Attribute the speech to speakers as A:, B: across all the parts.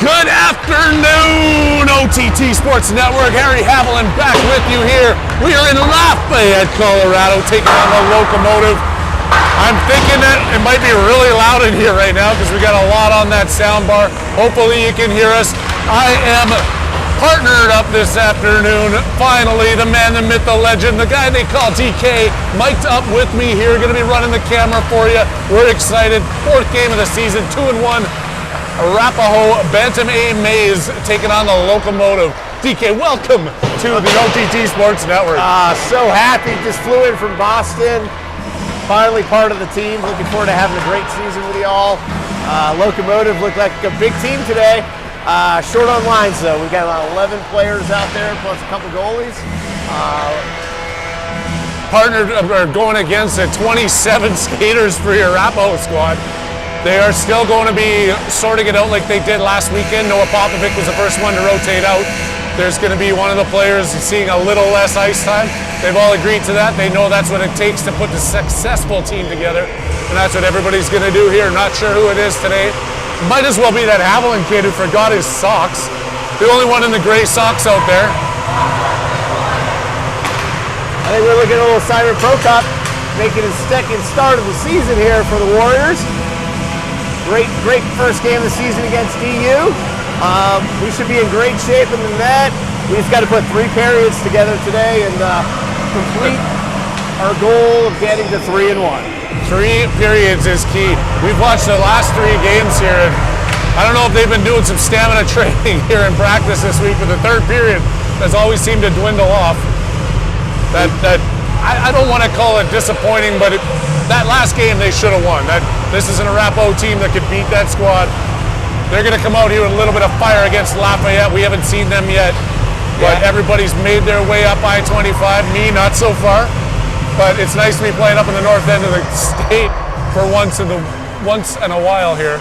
A: Good afternoon, OTT Sports Network. Harry Haviland back with you here. We are in Lafayette, Colorado, taking on the Locomotive. I'm thinking that it might be really loud in here right now because we got a lot on that sound bar. Hopefully you can hear us. I am partnered up this afternoon. Finally, the man, the myth, the legend, the guy they call DK, mic'd up with me here. Going to be running the camera for you. We're excited. Fourth game of the season, 2-1. Arapahoe Bantam Maize taking on the Locomotive. DK, welcome to the OTT Sports Network.
B: So happy. Just flew in from Boston. Finally part of the team. Looking forward to having a great season with you all. Locomotive looked like a big team today. Short on lines though. We've got about 11 players out there plus a couple goalies.
A: Partnered or going against the 27 skaters for your Arapahoe squad. They are still going to be sorting it out like they did last weekend. Noah Popovic was the first one to rotate out. There's going to be one of the players seeing a little less ice time. They've all agreed to that. They know that's what it takes to put the successful team together. And that's what everybody's going to do here. Not sure who it is today. Might as well be that Haviland kid who forgot his socks. The only one in the gray socks out there.
B: I think we're looking at a little Simon Prokop making his second start of the season here for the Warriors. Great first game of the season against DU. We should be in great shape in the net. We just got to put 3 periods together today and complete our goal of getting to 3-1.
A: 3 periods is key. We've watched the last 3 games here, and I don't know if they've been doing some stamina training here in practice this week, but the 3rd period has always seemed to dwindle off. I don't want to call it disappointing, but that last game they should have won. This is an Arapahoe team that could beat that squad. They're going to come out here with a little bit of fire against Lafayette. We haven't seen them yet, but everybody's made their way up I-25. Me, not so far. But it's nice to be playing up in the north end of the state for once in a while here.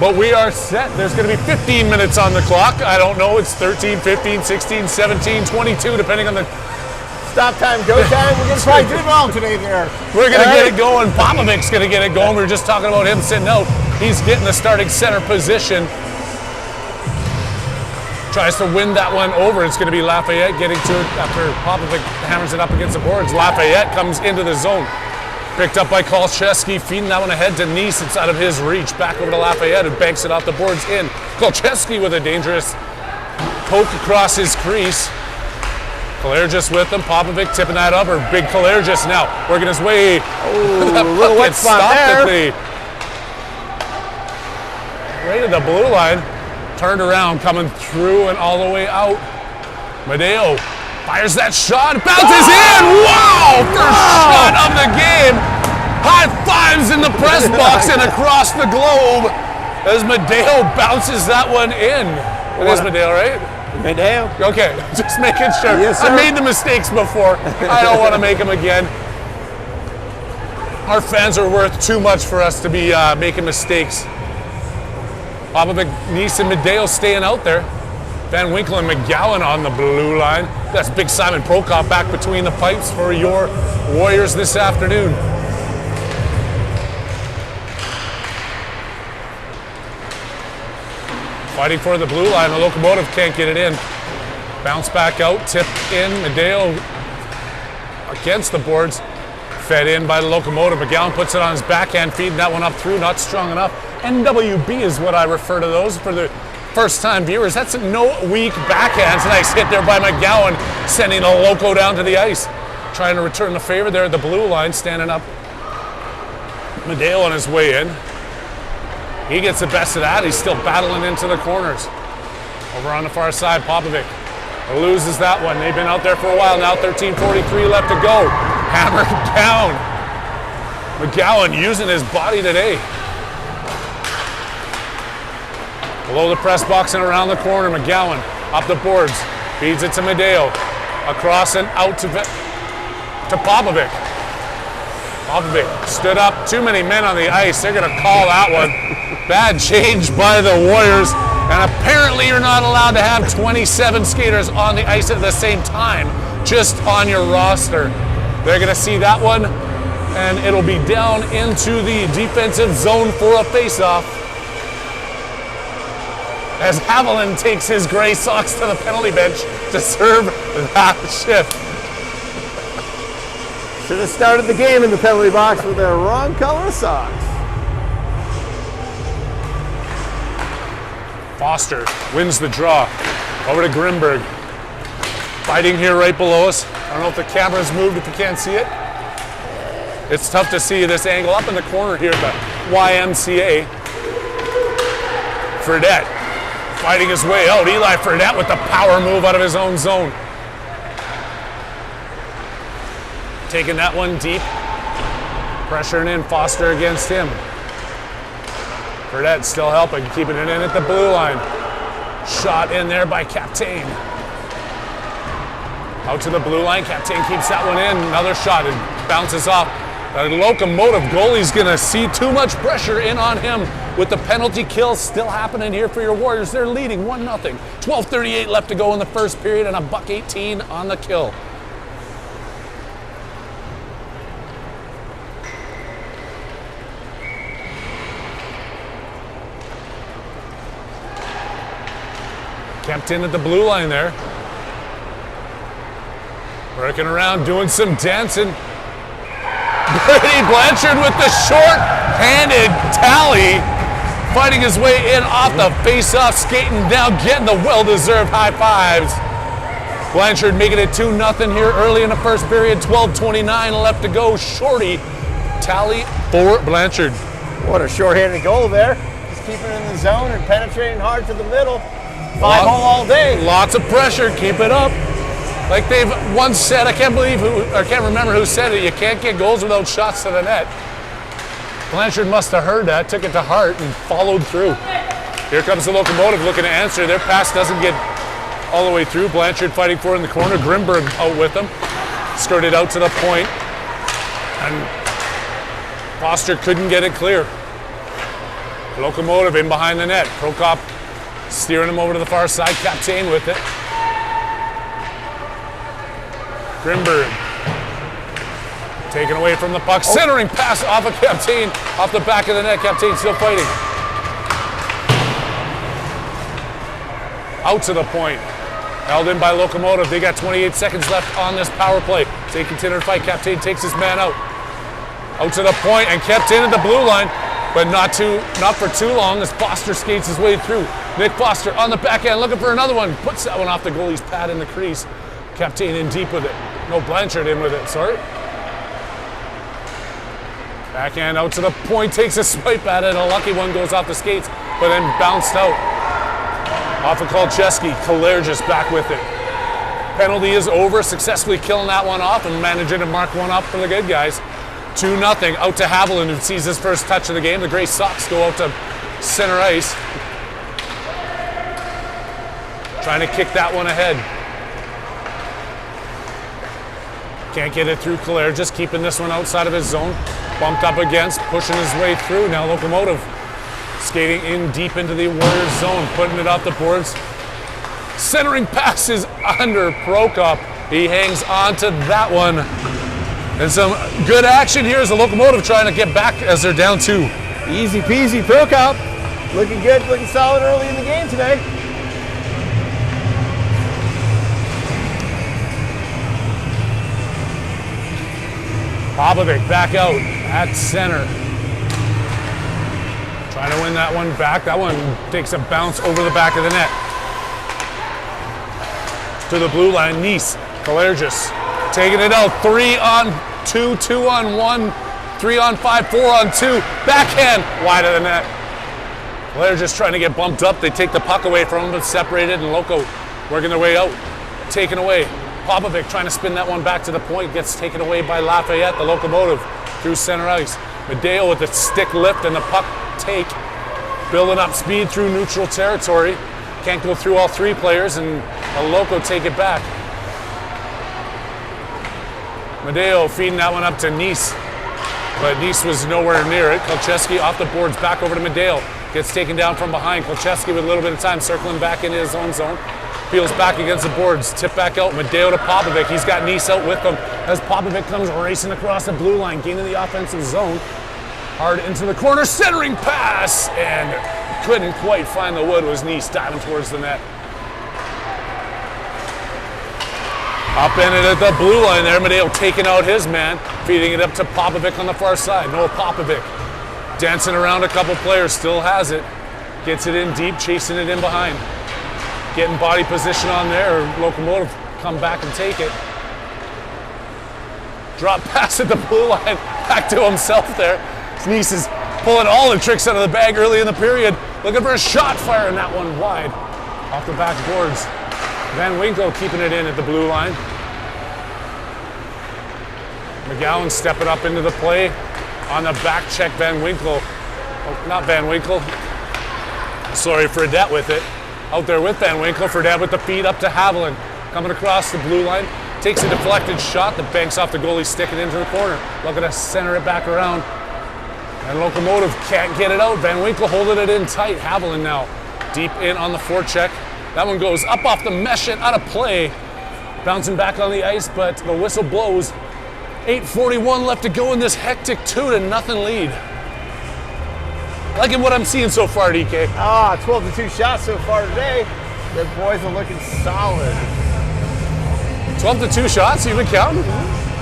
A: But we are set. There's going to be 15 minutes on the clock. I don't know. It's 13, 15, 16, 17, 22, depending on the
B: stop time, go time. We're going to try to do it all today there.
A: We're going to get it going. Popovic's going to get it going. We were just talking about him sitting out. He's getting the starting center position. Tries to win that one over. It's going to be Lafayette getting to it after Popovic hammers it up against the boards. Lafayette comes into the zone. Picked up by Kolcheski, feeding that one ahead to Nice. It's out of his reach. Back over to Lafayette, who banks it off the boards in. Kolcheski with a dangerous poke across his crease. Kalergis with him. Popovic tipping that up. Or big Kalergis now working his way.
B: A little wet spot there.
A: Right at the blue line. Turned around, coming through and all the way out. Madeo fires that shot. Bounces in. Wow! First shot of the game. High fives in the press box and across the globe as Madeo bounces that one in. It is Madeo, right?
B: Madeo.
A: Okay, just making sure.
B: Yes, sir.
A: I made the mistakes before. I don't want to make them again. Our fans are worth too much for us to be making mistakes. Popovic, Nice, and Madeo staying out there. Van Winkle and McGowan on the blue line. That's big Simon Prokop back between the pipes for your Warriors this afternoon. Fighting for the blue line. The Locomotive can't get it in. Bounce back out, tip in. Madeo against the boards. Fed in by the Locomotive. McGowan puts it on his backhand, feeding that one up through. Not strong enough. NWB is what I refer to those for the first-time viewers. That's no weak backhands. Nice hit there by McGowan, sending the Loco down to the ice. Trying to return the favor there at the blue line, standing up. Madeo on his way in. He gets the best of that. He's still battling into the corners. Over on the far side, Popovic loses that one. They've been out there for a while now. 13:43 left to go. Hammered down. McGowan using his body today. Below the press box and around the corner, McGowan up the boards. Feeds it to Madeo. Across and out to Popovic. Popovic stood up. Too many men on the ice. They're going to call that one. Bad change by the Warriors. And apparently you're not allowed to have 27 skaters on the ice at the same time, just on your roster. They're going to see that one, and it'll be down into the defensive zone for a face-off. as Haviland takes his gray socks to the penalty bench to serve that shift.
B: Should have started the game in the penalty box with their wrong color of socks.
A: Foster wins the draw. Over to Grimberg. Fighting here right below us. I don't know if the camera's moved, if you can't see it. It's tough to see this angle up in the corner here at the YMCA. Fredette fighting his way out. Eli Fredette with the power move out of his own zone. Taking that one deep. Pressuring in Foster against him. Fredette still helping, keeping it in at the blue line. Shot in there by Captain. Out to the blue line, Captain keeps that one in. Another shot, it bounces off. The Locomotive goalie's gonna see too much pressure in on him with the penalty kill still happening here for your Warriors. They're leading 1-0. 12:38 left to go in the first period and a $1.18 on the kill. Kept in at the blue line there. Working around, doing some dancing. Brady Blanchard with the short-handed tally. Fighting his way in off the face-off, skating down, getting the well-deserved high fives. Blanchard making it 2-0 here early in the first period. 12:29 left to go. Shorty tally for Blanchard.
B: What a short-handed goal there. Just keeping it in the zone and penetrating hard to the middle. 5-hole all day.
A: Lots of pressure. Keep it up. Like they've once said, I can't remember who said it. You can't get goals without shots to the net. Blanchard must have heard that, took it to heart, and followed through. Here comes the Locomotive looking to answer. Their pass doesn't get all the way through. Blanchard fighting for it in the corner. Grimberg out with them. Skirted out to the point, and Foster couldn't get it clear. Locomotive in behind the net. Prokop steering him over to the far side. Captain with it. Grimberg taken away from the puck. Centering pass off of Captain, off the back of the net. Captain still fighting. Out to the point. Held in by Locomotive. They got 28 seconds left on this power play. They continue to fight. Captain takes his man out. Out to the point and kept in at the blue line, but not for too long as Foster skates his way through. Nick Foster on the backhand looking for another one. Puts that one off the goalie's pad in the crease. Captain in deep with it. No, Blanchard in with it, sorry. Backhand out to the point, takes a swipe at it. A lucky one goes off the skates, but then bounced out. Off of Kolcheski, Kalergis back with it. Penalty is over, successfully killing that one off and managing to mark one up for the good guys. 2-0, out to Haviland, who sees his first touch of the game. The Gray Sox go out to center ice. Trying to kick that one ahead. Can't get it through Claire, just keeping this one outside of his zone. Bumped up against, pushing his way through. Now Locomotive skating in deep into the Warriors zone, putting it off the boards. Centering passes under Prokop. He hangs on to that one. And some good action here as the Locomotive trying to get back as they're down 2.
B: Easy peasy, Prokop. Looking good, looking solid early in the game today.
A: Popovic back out at center. Trying to win that one back. That one takes a bounce over the back of the net. To the blue line, Nice, Kalergis taking it out. 3-on-2, 2-on-1, 3-on-5, 4-on-2. Backhand wide of the net. Kalergis trying to get bumped up. They take the puck away from him, but separated, and Loco working their way out. Taken away. Popovic trying to spin that one back to the point, gets taken away by Lafayette, the Locomotive, through center ice. Medeo with the stick lift and the puck take, building up speed through neutral territory. Can't go through all 3 players, and a Loco take it back. Medeo feeding that one up to Nice, but Nice was nowhere near it. Kolcheski off the boards, back over to Medeo. Gets taken down from behind. Kolcheski with a little bit of time, circling back into his own zone. Peels back against the boards, tip back out, Medeo to Popovic. He's got Nice out with him as Popovic comes racing across the blue line, gaining the offensive zone. Hard into the corner, centering pass, and couldn't quite find the wood. Was Nice diving towards the net. Upended at the blue line there. Medeo taking out his man, feeding it up to Popovic on the far side. Noah Popovic dancing around a couple players, still has it. Gets it in deep, chasing it in behind. Getting body position on there. Locomotive come back and take it. Drop pass at the blue line, back to himself there. Nice is pulling all the tricks out of the bag early in the period. Looking for a shot, firing that one wide. Off the back boards. Van Winkle keeping it in at the blue line. McGowan stepping up into the play. On the back check, Van Winkle. Oh, not Van Winkle. Sorry, Fredette with it. Out there with Van Winkle. Fredette with the feed up to Haviland. Coming across the blue line. Takes a deflected shot that banks off the goalie, sticking into the corner. Looking to center it back around. And Locomotive can't get it out. Van Winkle holding it in tight. Haviland now deep in on the forecheck. That one goes up off the mesh and out of play. Bouncing back on the ice, but the whistle blows. 8:41 left to go in this hectic 2-0 lead. Liking what I'm seeing so far, DK.
B: 12-2 shots so far today. The boys are looking solid.
A: 12-2 shots, you've been counting?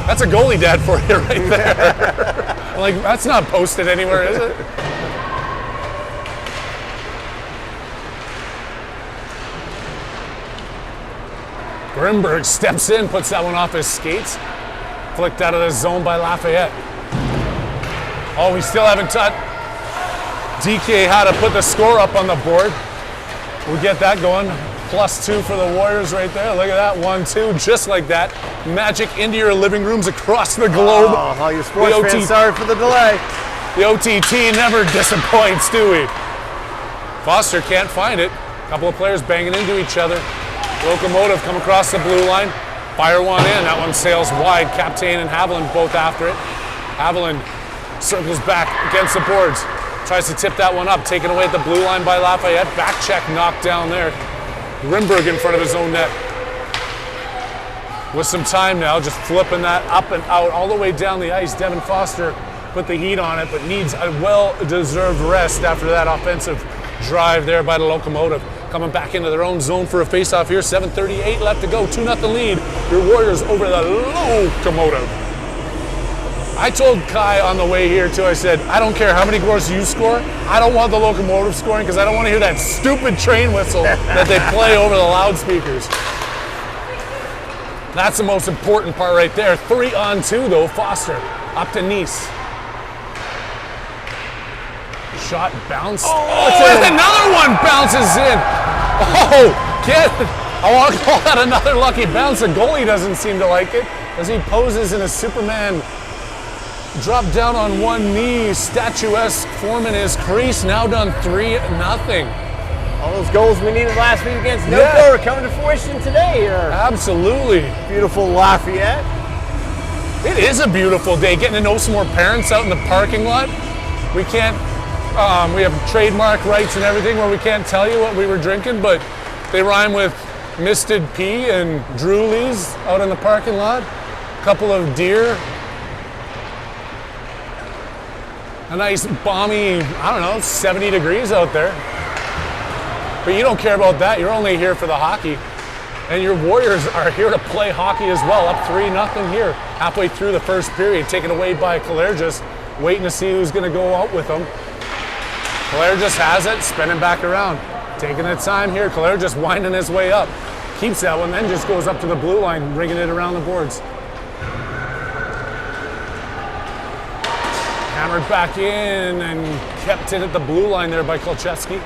A: That's a goalie dad for you right there. Like, that's not posted anywhere, is it? Grimberg steps in, puts that one off his skates. Flicked out of the zone by Lafayette. Oh, we still haven't touched. DK had to put the score up on the board. We get that going. +2 for the Warriors right there. Look at that, 1-2, just like that. Magic into your living rooms across the globe.
B: Oh, your sports fans, sorry for the delay.
A: The OTT never disappoints, do we? Foster can't find it. A couple of players banging into each other. Locomotive come across the blue line. Fire one in. That one sails wide. Captain and Haviland both after it. Haviland circles back against the boards. Tries to tip that one up. Taken away at the blue line by Lafayette. Back check knocked down there. Grimberg in front of his own net. With some time now, just flipping that up and out all the way down the ice. Devin Foster put the heat on it, but needs a well-deserved rest after that offensive drive there by the Locomotive. Coming back into their own zone for a face-off here. 7:38 left to go. 2-0 lead. Your Warriors over the Locomotive. I told Kai on the way here too, I said, I don't care how many goals you score. I don't want the Locomotive scoring because I don't want to hear that stupid train whistle that they play over the loudspeakers. That's the most important part right there. 3-on-2 though. Foster up to Nice. Shot bounce. And another one bounces in. Oh, kid. I want to call that another lucky bounce. The goalie doesn't seem to like it as he poses in a Superman drop down on one knee, statuesque form in his crease. Now done 3-0.
B: All those goals we needed last week against NOCO are coming to fruition today here.
A: Absolutely.
B: Beautiful Lafayette.
A: It is a beautiful day. Getting to know some more parents out in the parking lot. We can't. We have trademark rights and everything where we can't tell you what we were drinking, but they rhyme with Misted Pea and Drewleys out in the parking lot. A couple of deer. A nice balmy, 70 degrees out there. But you don't care about that. You're only here for the hockey. And your Warriors are here to play hockey as well. Up 3-0 here. Halfway through the first period. Taken away by Kalergis. Waiting to see who's going to go out with them. Kalergis has it. Spinning back around. Taking the time here. Kalergis winding his way up. Keeps that one. Then just goes up to the blue line. Bringing it around the boards. Hammered back in and kept in at the blue line there by Kolchevsky.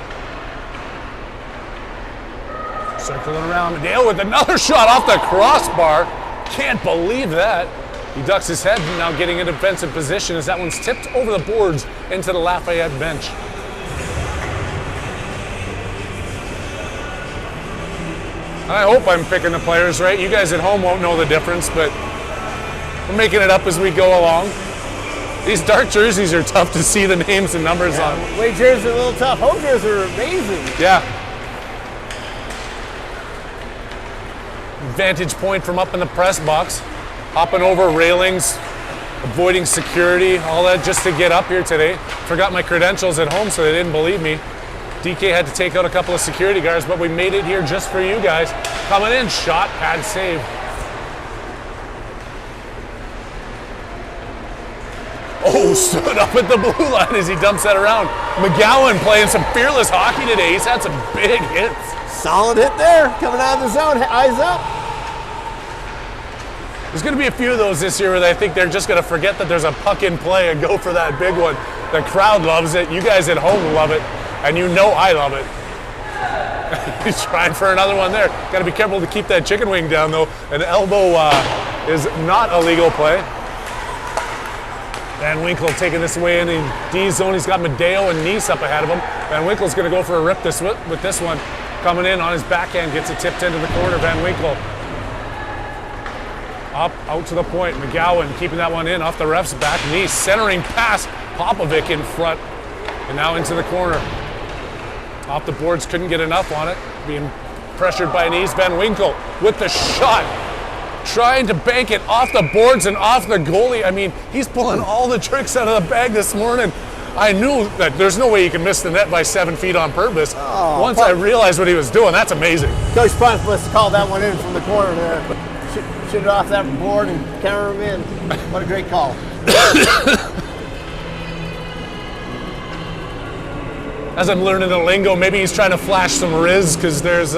A: Circling around. Medeo with another shot off the crossbar. Can't believe that. He ducks his head, now getting in defensive position as that one's tipped over the boards into the Lafayette bench. I hope I'm picking the players right. You guys at home won't know the difference, but we're making it up as we go along. These dark jerseys are tough to see the names and numbers on.
B: White jerseys are a little tough. Home jerseys are amazing.
A: Yeah. Vantage point from up in the press box. Hopping over railings. avoiding security, all that just to get up here today. Forgot my credentials at home, so they didn't believe me. DK had to take out a couple of security guards, but we made it here just for you guys. Coming in, shot, pad save. Oh, stood up at the blue line as he dumps that around. McGowan playing some fearless hockey today. He's had some big hits.
B: Solid hit there, coming out of the zone, eyes up.
A: There's going to be a few of those this year where I think they're just going to forget that there's a puck in play and go for that big one. The crowd loves it. You guys at home love it. And you know I love it. He's trying for another one there. Got to be careful to keep that chicken wing down, though. An elbow is not a legal play. Van Winkle taking this away in the D zone. He's got Medeo and Nice up ahead of him. Van Winkle's going to go for a rip with this one. Coming in on his backhand, gets it tipped into the corner. Van Winkle up, out to the point. McGowan keeping that one in off the ref's back. Nice centering pass. Popovic in front. And now into the corner. Off the boards, couldn't get enough on it. Being pressured by Nice. Van Winkle with the shot. Trying to bank it off the boards and off the goalie. I mean, he's pulling all the tricks out of the bag this morning. I knew that there's no way you can miss the net by 7 feet on purpose.
B: Oh,
A: Once I realized what he was doing, that's amazing.
B: Coach Punch must have called that one in from the corner there. Shoot it off that board and counter him in. What a great call.
A: As I'm learning the lingo, maybe he's trying to flash some Riz because there's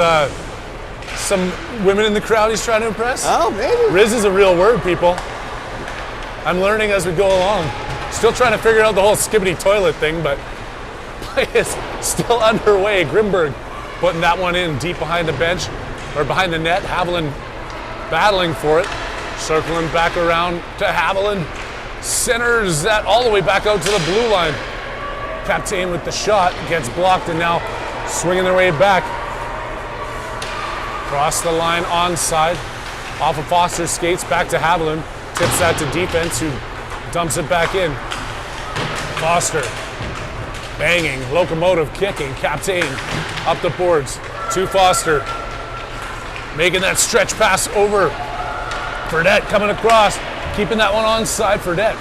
A: some women in the crowd he's trying to impress.
B: Oh, maybe.
A: Riz is a real word, people. I'm learning as we go along. Still trying to figure out the whole skibbity toilet thing, but play is still underway. Grimberg putting that one in deep behind the bench, or behind the net. Haviland battling for it. Circling back around to Haviland. Centers that all the way back out to the blue line. Captain with the shot, gets blocked, and now swinging their way back. Cross the line onside. Off of Foster's skates, back to Haviland. Tips that to defense, who dumps it back in. Foster banging, locomotive kicking. Captain up the boards to Foster. Making that stretch pass over. Fredette coming across, keeping that one onside. Fredette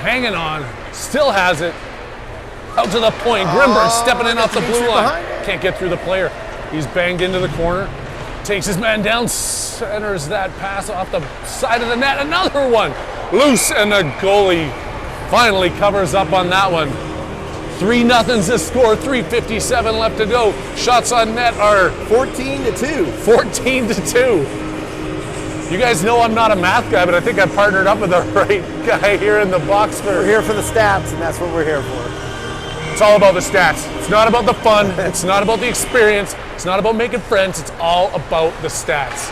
A: hanging on, still has it. Out to the point. Grimberg stepping in off the blue line. Can't get through the player. He's banged into the corner. Takes his man down, centers that pass off the side of the net. Another one. Loose, and the goalie finally covers up on that one. 3-0's the score. 3:57 left to go. Shots on net are
B: 14-2.
A: 14-2. You guys know I'm not a math guy, but I think I partnered up with the right guy here in the box.
B: We're here for the stats, and that's what we're here for.
A: It's all about the stats. It's not about the fun. It's not about the experience. It's not about making friends. It's all about the stats.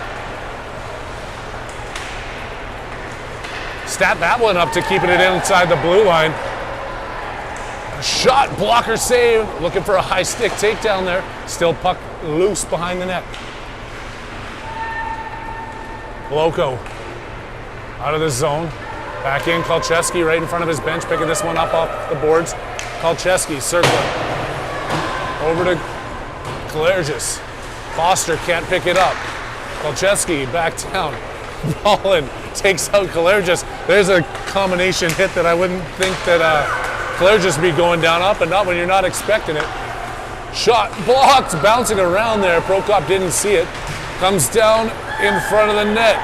A: Stat that one up to keeping it inside the blue line. A shot, blocker save. Looking for a high stick takedown there. Still puck loose behind the net. Loco out of the zone. Back in, Kolcheski right in front of his bench, picking this one up off the boards. Kolcheski circling. Over to Kalergis. Foster can't pick it up. Kolcheski back down. Ballin takes out Kalergis. There's a combination hit that I wouldn't think that Kalergis would be going down up, but not when you're not expecting it. Shot blocked, bouncing around there. Prokop didn't see it. Comes down in front of the net.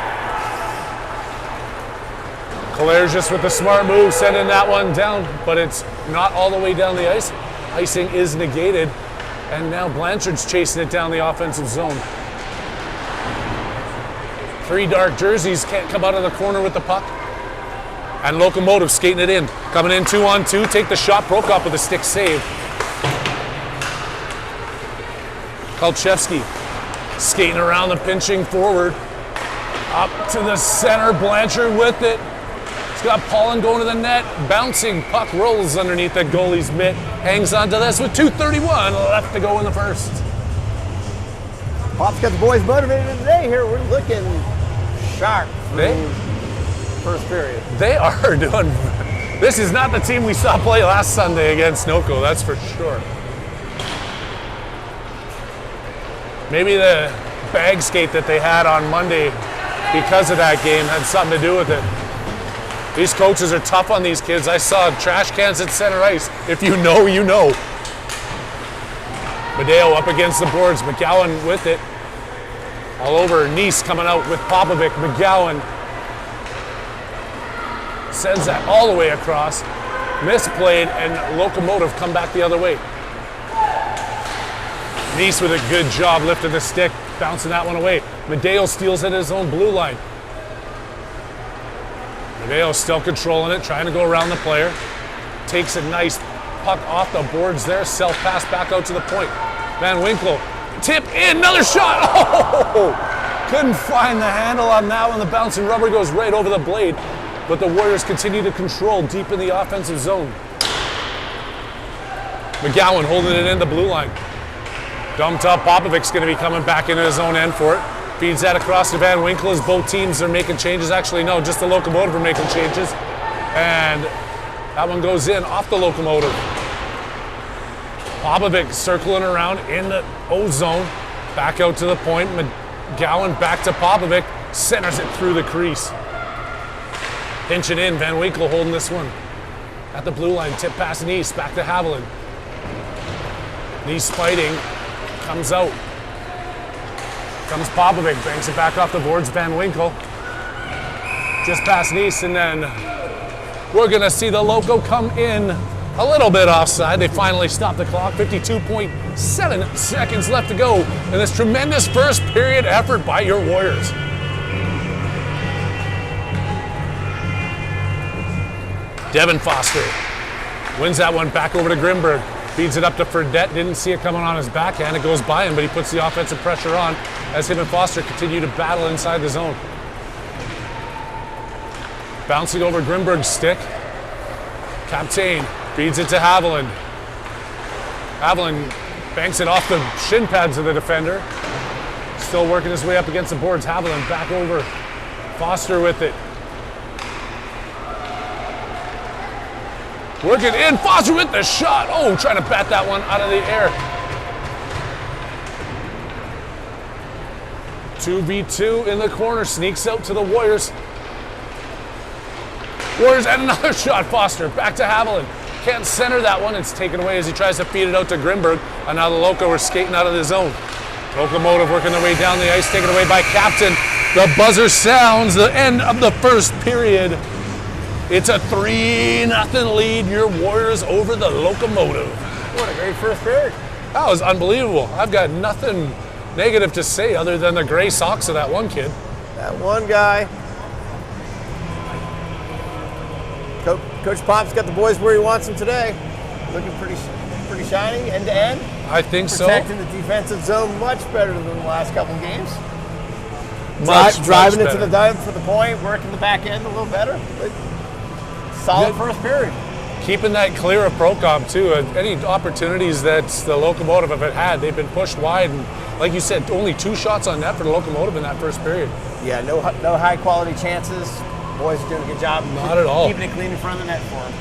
A: Kalergis with the smart move, sending that one down, but it's not all the way down the ice. Icing is negated, and now Blanchard's chasing it down the offensive zone. 3 dark jerseys can't come out of the corner with the puck. And Locomotive skating it in. Coming in 2-on-2, take the shot. Prokop with a stick save. Kolchevsky skating around the pinching forward. Up to the center, Blanchard with it. He's got Paulin going to the net. Bouncing, puck rolls underneath the goalie's mitt. Hangs on to this with 2:31 left to go in the first.
B: Pop's got the boys motivated today here. We're looking sharp for the first period.
A: They are doing. This is not the team we saw play last Sunday against Noco, that's for sure. Maybe the bag skate that they had on Monday because of that game had something to do with it. These coaches are tough on these kids. I saw trash cans at center ice. If you know, you know. Medeo up against the boards. McGowan with it. All over. Nice coming out with Popovic. McGowan sends that all the way across. Misplayed, and Locomotive come back the other way. Nice with a good job lifting the stick, bouncing that one away. Medeo steals it at his own blue line. Medeo still controlling it, trying to go around the player. Takes a nice puck off the boards there. Self pass back out to the point. Van Winkle, tip in, another shot. Oh, couldn't find the handle on that one. The bouncing rubber goes right over the blade. But the Warriors continue to control deep in the offensive zone. McGowan holding it in the blue line. Dumped up. Popovic's going to be coming back into his own end for it. Feeds that across to Van Winkle as both teams are making changes. Actually, no, just the Locomotive are making changes. And that one goes in off the Locomotive. Popovic circling around in the O zone. Back out to the point. McGowan back to Popovic. Centers it through the crease. Pinching in. Van Winkle holding this one. At the blue line. Tip pass Nice. Back to Haviland. Nice fighting. Comes out. Comes Popovic, banks it back off the boards. Van Winkle. Just past Nice, and then we're going to see the Loco come in a little bit offside. They finally stop the clock. 52.7 seconds left to go in this tremendous first period effort by your Warriors. Devin Foster wins that one back over to Grimberg. Feeds it up to Fredette. Didn't see it coming on his backhand. It goes by him, but he puts the offensive pressure on as him and Foster continue to battle inside the zone. Bouncing over Grimberg's stick. Captain feeds it to Haviland. Haviland banks it off the shin pads of the defender. Still working his way up against the boards. Haviland back over. Foster with it. Working in, Foster with the shot. Oh, trying to bat that one out of the air. 2v2 in the corner, sneaks out to the Warriors. Warriors and another shot, Foster, back to Haviland. Can't center that one, it's taken away as he tries to feed it out to Grimberg. And now the Loco are skating out of the zone. Locomotive working their way down the ice, taken away by Captain. The buzzer sounds, the end of the first period. It's a 3-0 lead, your Warriors over the Locomotive.
B: What a great first period.
A: That was unbelievable. I've got nothing negative to say other than the gray socks of that one kid.
B: That one guy. Coach Pop's got the boys where he wants them today. Looking pretty shiny, end to end.
A: I think so.
B: Protecting the defensive zone much better than the last couple games.
A: much
B: Driving it to
A: better.
B: the dive for the point, working the back end a little better. But solid
A: Good.
B: first period.
A: Keeping that clear of Procom too. Any opportunities that the Locomotive have had, they've been pushed wide. And like you said, only 2 shots on net for the Locomotive in that first period.
B: Yeah, no high quality chances. Boys are doing a good job.
A: Not at all.
B: Keeping it clean in front of the net for them.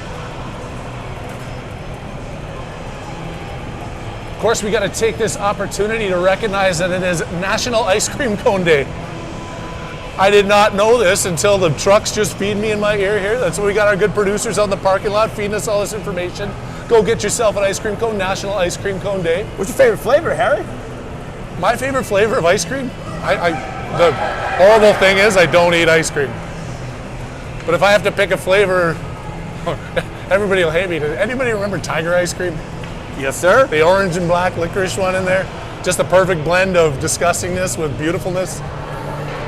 A: Of course, we got to take this opportunity to recognize that it is National Ice Cream Cone Day. I did not know this until the trucks just feed me in my ear here. That's why we got our good producers on the parking lot feeding us all this information. Go get yourself an ice cream cone, National Ice Cream Cone Day.
B: What's your favorite flavor, Harry?
A: My favorite flavor of ice cream? The horrible thing is I don't eat ice cream. But if I have to pick a flavor, everybody will hate me. Does anybody remember Tiger ice cream?
B: Yes, sir.
A: The orange and black licorice one in there? Just a perfect blend of disgustingness with beautifulness.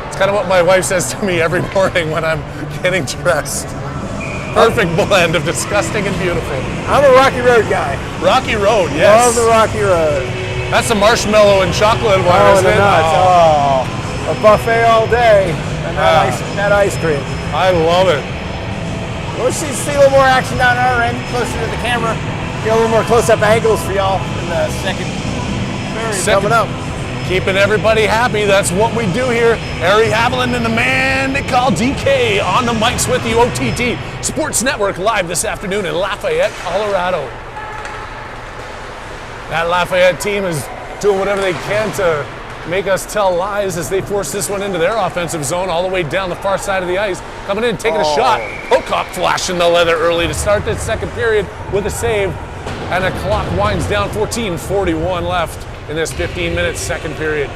A: It's kind of what my wife says to me every morning when I'm getting dressed. Perfect blend of disgusting and beautiful.
B: I'm a Rocky Road guy.
A: Rocky Road, yes.
B: Love the Rocky Road.
A: That's the marshmallow and chocolate one,
B: Oh,
A: isn't
B: the
A: it?
B: nuts.
A: Oh,
B: A buffet all day. And that ice cream.
A: I love it.
B: We'll see a little more action down our end, closer to the camera. Get a little more close-up angles for y'all in the second period coming up.
A: Keeping everybody happy, that's what we do here. Harry Haviland and the man they call DK on the mics with you. OTT Sports Network live this afternoon in Lafayette, Colorado. That Lafayette team is doing whatever they can to make us tell lies as they force this one into their offensive zone all the way down the far side of the ice. Coming in, taking a shot. Prokop flashing the leather early to start this second period with a save. And the clock winds down, 14:41 left in this 15-minute second period.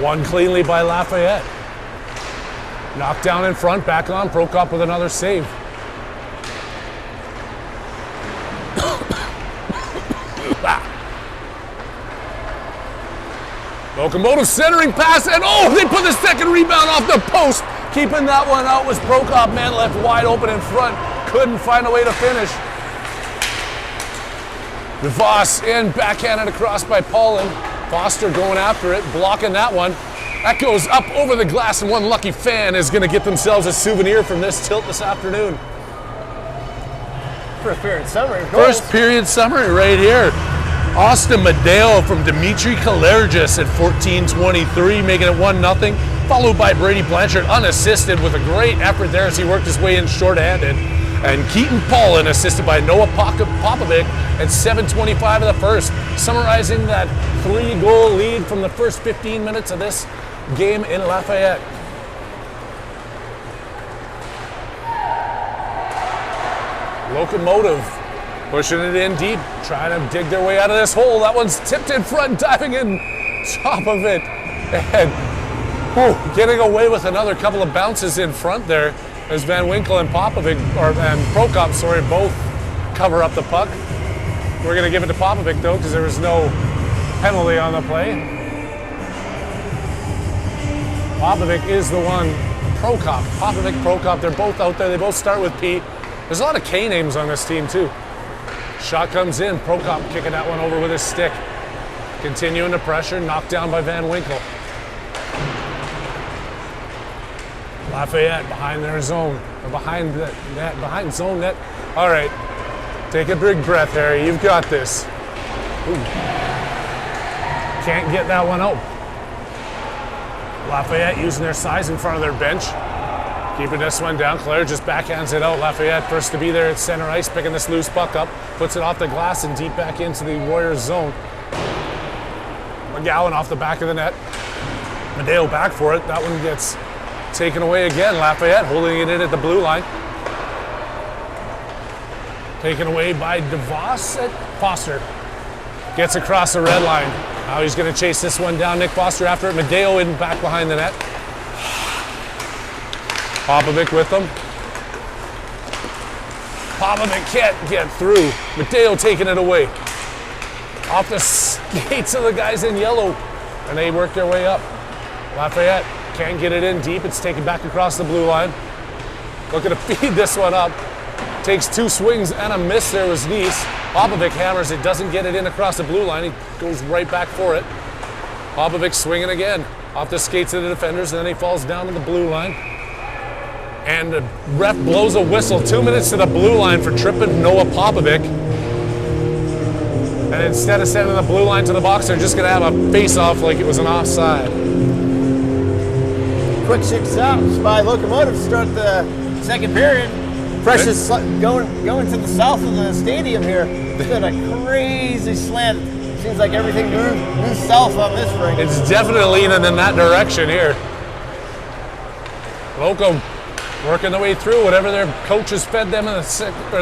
A: Won cleanly by Lafayette. Knocked down in front, back on. Prokop with another save. Locomotive centering pass, and oh, they put the second rebound off the post. Keeping that one out was Prokop, man left wide open in front. Couldn't find a way to finish. DeVos in, backhanded across by Paulin. Foster going after it, blocking that one. That goes up over the glass, and one lucky fan is going to get themselves a souvenir from this tilt this afternoon.
B: First period summary.
A: First period summary right here. Austin Madeo from Dimitri Kalergis at 14:23, making it 1-0, followed by Brady Blanchard unassisted with a great effort there as he worked his way in shorthanded. And Keaton Paulin assisted by Noah Popovic at 7:25 of the first, summarizing that 3-goal lead from the first 15 minutes of this game in Lafayette. Locomotive pushing it in deep, trying to dig their way out of this hole. That one's tipped in front, diving in top of it. And getting away with another couple of bounces in front there as Van Winkle and Prokop, both cover up the puck. We're going to give it to Popovic, though, because there was no penalty on the play. Popovic is the one. Prokop, they're both out there. They both start with P. There's a lot of K names on this team, too. Shot comes in. Prokop kicking that one over with his stick. Continuing the pressure, knocked down by Van Winkle. Lafayette behind their zone, or behind the net, behind zone net. All right, take a big breath, Harry. You've got this. Ooh. Can't get that one out. Lafayette using their size in front of their bench. Keeping this one down. Claire just backhands it out. Lafayette first to be there at center ice, picking this loose puck up, puts it off the glass and deep back into the Warriors zone. McGowan off the back of the net. Madeo back for it. That one gets taken away again. Lafayette holding it in at the blue line. Taken away by DeVos at Foster. Gets across the red line. Now he's going to chase this one down. Nick Foster after it. Madeo in back behind the net. Popovic with them. Popovic can't get through. Madeo taking it away. Off the skates of the guys in yellow. And they work their way up. Lafayette can't get it in deep. It's taken back across the blue line. Looking to feed this one up. Takes two swings and a miss there was Nice. Popovic hammers it, doesn't get it in across the blue line. He goes right back for it. Popovic swinging again. Off the skates of the defenders, and then he falls down to the blue line. And the ref blows a whistle. 2 minutes to the blue line for tripping Noah Popovic. And instead of sending the blue line to the box, they're just going to have a face-off like it was an offside.
B: Quick 6 stops by Locomotive to start the second period. Precious going to the south of the stadium here. It's got a crazy slant. Seems like everything moves south on this ring.
A: It's definitely leaning in that direction here. Loco working the way through. Whatever their coaches fed them in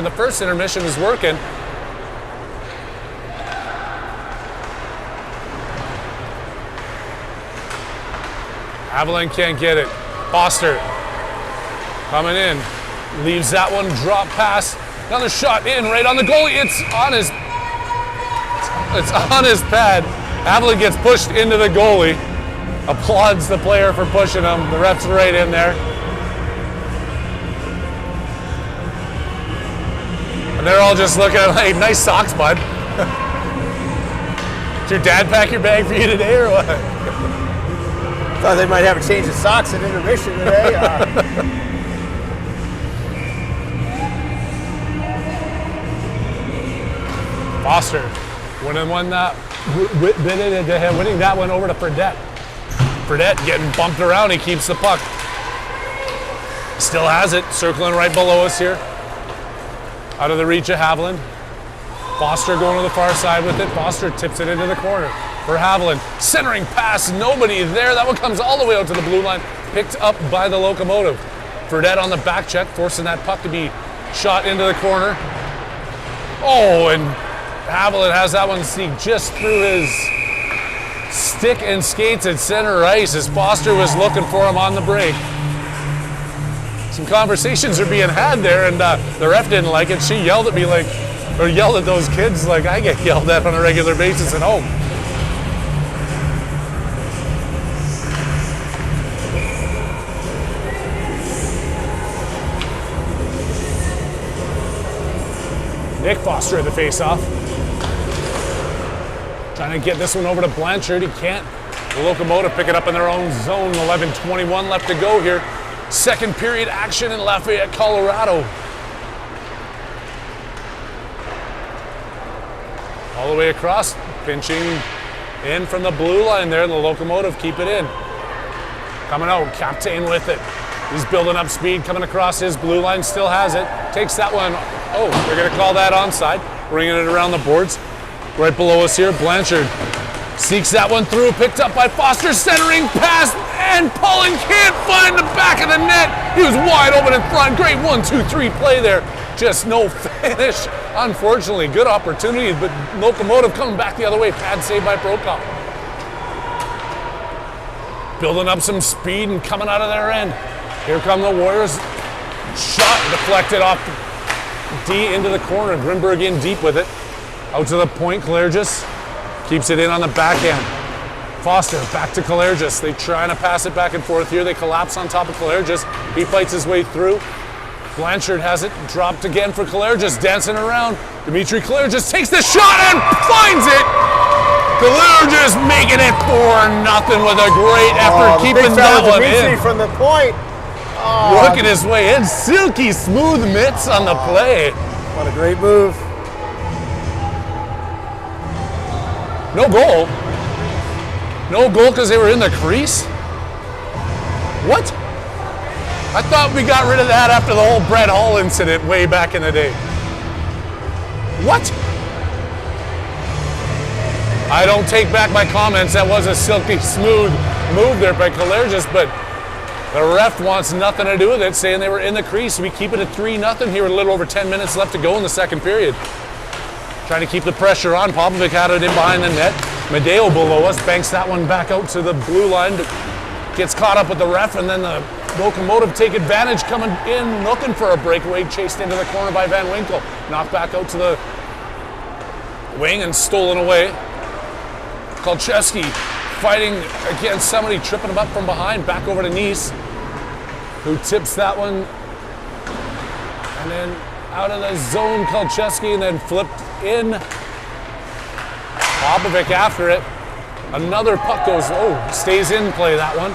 A: the first intermission is working. Avalon can't get it. Foster coming in. Leaves that one, drop pass. Another shot in, right on the goalie. It's on his pad. Avalon gets pushed into the goalie. Applauds the player for pushing him. The ref's right in there. And they're all just looking at like, nice socks, bud. Did your dad pack your bag for you today or what?
B: Thought they might have a change of socks at intermission today.
A: Foster winning that one over to Fredette. Fredette getting bumped around. He keeps the puck. Still has it, circling right below us here. Out of the reach of Haviland. Foster going to the far side with it. Foster tips it into the corner for Haviland. Centering pass, nobody there. That one comes all the way out to the blue line. Picked up by the Locomotive. Fredette on the back check, forcing that puck to be shot into the corner. Oh, and Haviland has that one sneak just through his stick and skates at center ice as Foster was looking for him on the break. Some conversations are being had there, and the ref didn't like it. She yelled at me like, or yelled at those kids like I get yelled at on a regular basis at home. Nick Foster at the face-off. Trying to get this one over to Blanchard. He can't. The Locomotive pick it up in their own zone. 11:21 left to go here. Second period action in Lafayette, Colorado. All the way across, pinching in from the blue line there, and the Locomotive keep it in. Coming out, Captain with it. He's building up speed, coming across his blue line, still has it. Takes that one. Oh, they're going to call that onside. Bringing it around the boards. Right below us here, Blanchard seeks that one through, picked up by Foster, centering pass, and Pullen can't find the back of the net. He was wide open in front. Great 1-2-3 play there. Just no finish. Unfortunately, good opportunity, but Locomotive coming back the other way. Pad save by Prokop. Building up some speed and coming out of their end. Here come the Warriors. Shot deflected off D into the corner. Grimberg in deep with it. Out to the point, Kalergis keeps it in on the backhand. Foster back to Kalergis. They trying to pass it back and forth here. They collapse on top of Kalergis. He fights his way through. Blanchard has it dropped again for Kalergis, dancing around. Dimitri Kalergis takes the shot and finds it. Kalergis making it 4-0 with a great effort, keeping that one in.
B: From the point.
A: Working his way in. Silky smooth mitts on the play.
B: What a great move.
A: No goal. No goal because they were in the crease? What? I thought we got rid of that after the whole Brett Hall incident way back in the day. What? I don't take back my comments. That was a silky smooth move there by Kalergis, but the ref wants nothing to do with it, saying they were in the crease. We keep it at 3-0 here with a little over 10 minutes left to go in the second period. Trying to keep the pressure on. Popovic had it in behind the net. Medeo below us banks that one back out to the blue line. Gets caught up with the ref, and then the Locomotive take advantage, coming in, looking for a breakaway, chased into the corner by Van Winkle. Knocked back out to the wing and stolen away. Kolcheski fighting against somebody, tripping him up from behind, back over to Nice, who tips that one. And then out of the zone, Kolcheski, and then flipped in. Popovic after it. Another puck goes, stays in play, that one.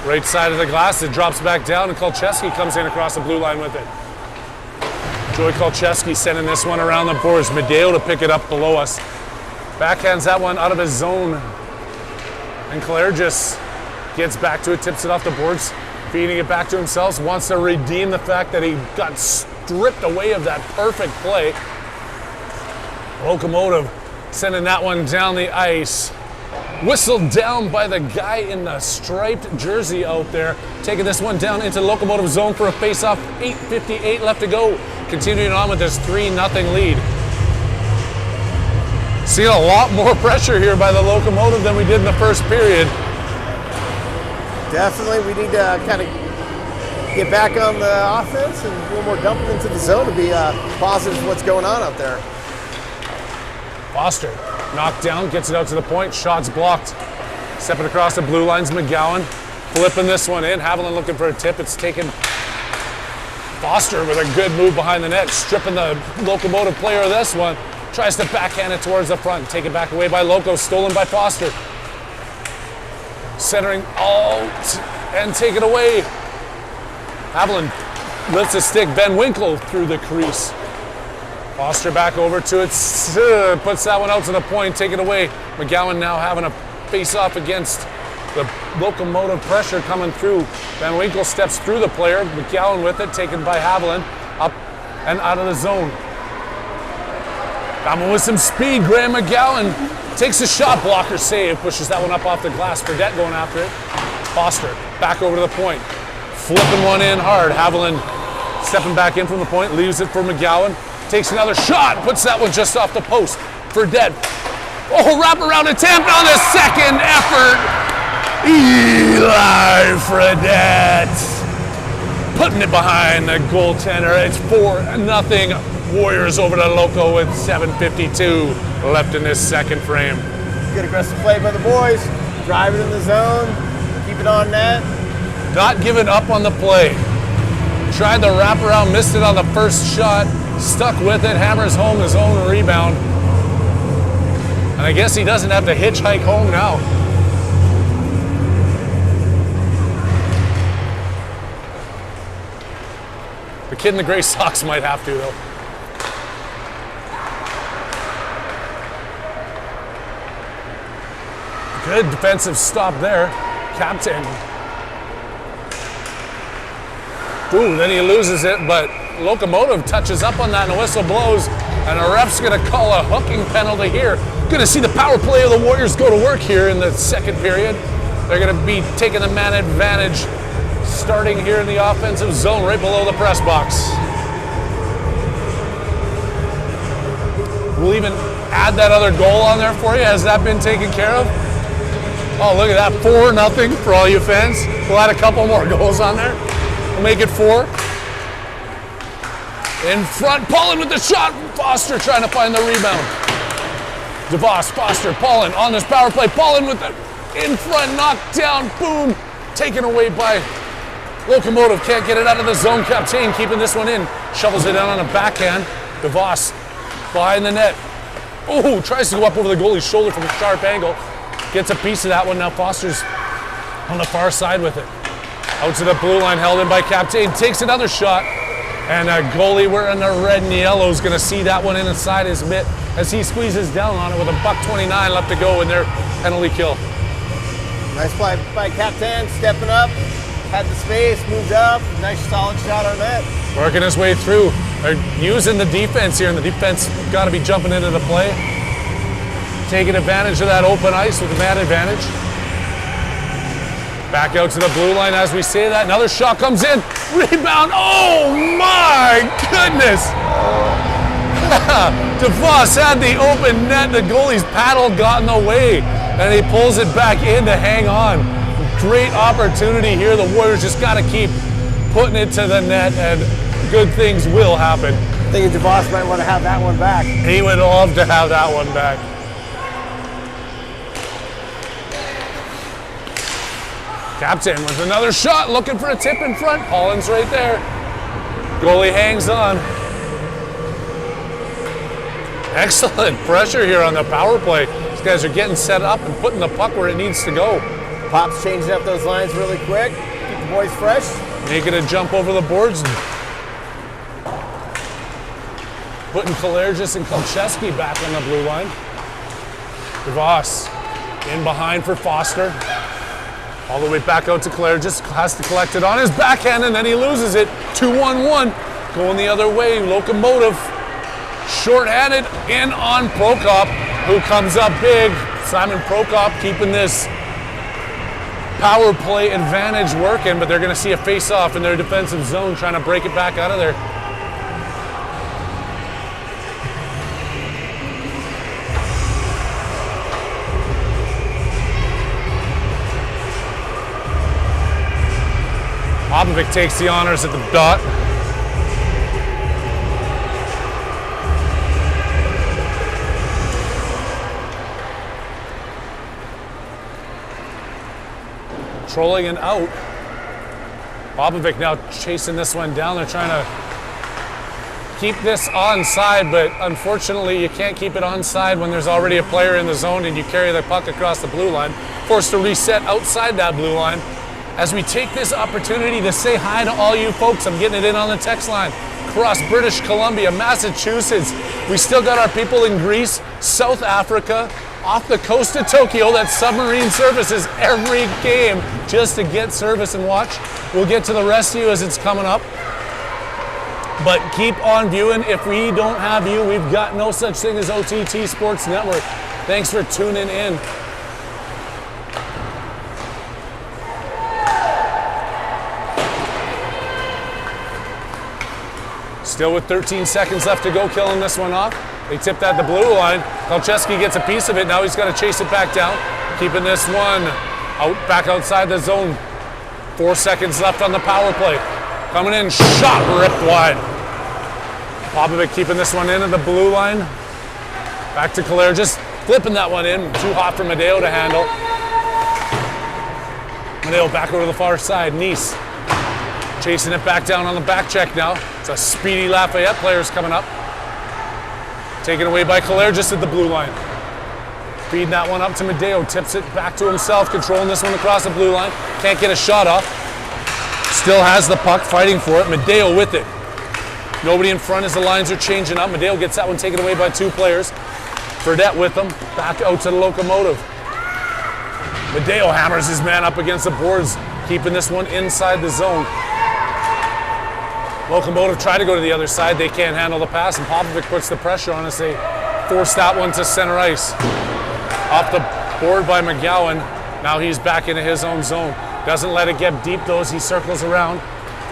A: Right side of the glass, it drops back down, and Kolcheski comes in across the blue line with it. Joey Kolcheski sending this one around the boards. Medeo to pick it up below us. Backhands that one out of his zone. And Kalergis gets back to it, tips it off the boards, feeding it back to himself, wants to redeem the fact that he got stripped away of that perfect play. Locomotive sending that one down the ice. Whistled down by the guy in the striped jersey out there. Taking this one down into the Locomotive zone for a face-off. 8:58 left to go. Continuing on with this 3-0 lead. Seeing a lot more pressure here by the Locomotive than we did in the first period.
B: Definitely, we need to kind of get back on the offense and a little more dumping into the zone to be positive of what's going on out there.
A: Foster knocked down, gets it out to the point, shots blocked. Stepping across the blue lines, McGowan flipping this one in. Haviland looking for a tip. It's taken Foster with a good move behind the net, stripping the Locomotive player of this one. Tries to backhand it towards the front. Taken back away by Loco, stolen by Foster. Centering out and taken away. Haviland lifts a stick. Ben Winkle through the crease. Foster back over to it, puts that one out to the point, take it away. McGowan now having a face-off against the Locomotive pressure coming through. Van Winkle steps through the player, McGowan with it, taken by Haviland, up and out of the zone. That one with some speed. Graham McGowan takes a shot. Blocker save. Pushes that one up off the glass. Fredette going after it. Foster back over to the point. Flipping one in hard. Haviland stepping back in from the point. Leaves it for McGowan. Takes another shot. Puts that one just off the post. Fredette. Oh, wraparound attempt on the second effort. Eli Fredette putting it behind the goaltender. It's 4-0 Warriors over to Loco with 7:52 left in this second frame.
B: Good aggressive play by the boys. Drive it in the zone. Keep it on net.
A: Not giving up on the play. Tried the wraparound, missed it on the first shot. Stuck with it, hammers home his own rebound. And I guess he doesn't have to hitchhike home now. The kid in the gray socks might have to, though. Good defensive stop there. Captain. Ooh, then he loses it, but Locomotive touches up on that and the whistle blows, and the ref's gonna call a hooking penalty here. Gonna see the power play of the Warriors go to work here in the second period. They're gonna be taking the man advantage, starting here in the offensive zone right below the press box. We'll even add that other goal on there for you. Has that been taken care of? Oh, look at that, 4-0 for all you fans. We'll add a couple more goals on there. We'll make it 4. In front, Paulin with the shot. Foster trying to find the rebound. DeVos, Foster, Paulin on this power play. Paulin with the in front, knocked down, boom. Taken away by Locomotive. Can't get it out of the zone. Captain keeping this one in. Shovels it down on a backhand. DeVos behind the net. Oh, tries to go up over the goalie's shoulder from a sharp angle. Gets a piece of that one. Now Foster's on the far side with it. Out to the blue line, held in by Captain. Takes another shot. And a goalie wearing the red and yellow is going to see that one inside his mitt as he squeezes down on it with a $1.29 left to go in their penalty kill.
B: Nice play by Captain, stepping up. Had the space, moved up. Nice solid shot on that.
A: Working his way through. They're using the defense here, and the defense got to be jumping into the play. Taking advantage of that open ice with the man advantage. Back out to the blue line as we say that. Another shot comes in. Rebound. Oh my goodness. DeVos had the open net. The goalie's paddle got in the way. And he pulls it back in to hang on. Great opportunity here. The Warriors just got to keep putting it to the net, and good things will happen.
B: I think DeVos might want to have that one back.
A: He would love to have that one back. Captain with another shot, looking for a tip in front. Holland's right there. Goalie hangs on. Excellent pressure here on the power play. These guys are getting set up and putting the puck where it needs to go.
B: Pop's changing up those lines really quick. Keep the boys fresh.
A: Making a jump over the boards. Putting Kalergis and Kolcheski back on the blue line. DeVos in behind for Foster. All the way back out to Kalergis. Has to collect it on his backhand, and then he loses it. 2-1-1. Going the other way. Locomotive short-handed in on Prokop, who comes up big. Simon Prokop keeping this power play advantage working, but they're going to see a face-off in their defensive zone, trying to break it back out of there. Popovic takes the honors at the dot. Trolling and out. Popovic now chasing this one down. They're trying to keep this onside, but unfortunately you can't keep it onside when there's already a player in the zone and you carry the puck across the blue line. Forced to reset outside that blue line. As we take this opportunity to say hi to all you folks, I'm getting it in on the text line. Across British Columbia, Massachusetts. We still got our people in Greece, South Africa, off the coast of Tokyo. That submarine services every game just to get service and watch. We'll get to the rest of you as it's coming up. But keep on viewing. If we don't have you, we've got no such thing as OTT Sports Network. Thanks for tuning in. Still with 13 seconds left to go, killing this one off. They tip that the blue line. Kolcheski gets a piece of it. Now he's got to chase it back down. Keeping this one back outside the zone. 4 seconds left on the power play. Coming in, shot ripped wide. Popovic keeping this one in at the blue line. Back to Calera, just flipping that one in. Too hot for Medeo to handle. Medeo back over to the far side. Nice chasing it back down on the back check now. It's a speedy Lafayette players coming up. Taken away by Calera just at the blue line. Feeding that one up to Medeo. Tips it back to himself. Controlling this one across the blue line. Can't get a shot off. Still has the puck, fighting for it. Medeo with it. Nobody in front as the lines are changing up. Medeo gets that one taken away by 2 players. Fredette with them. Back out to the locomotive. Medeo hammers his man up against the boards, keeping this one inside the zone. Locomotive try to go to the other side. They can't handle the pass, and Popovic puts the pressure on as they force that one to center ice. Off the board by McGowan. Now he's back into his own zone. Doesn't let it get deep though as he circles around.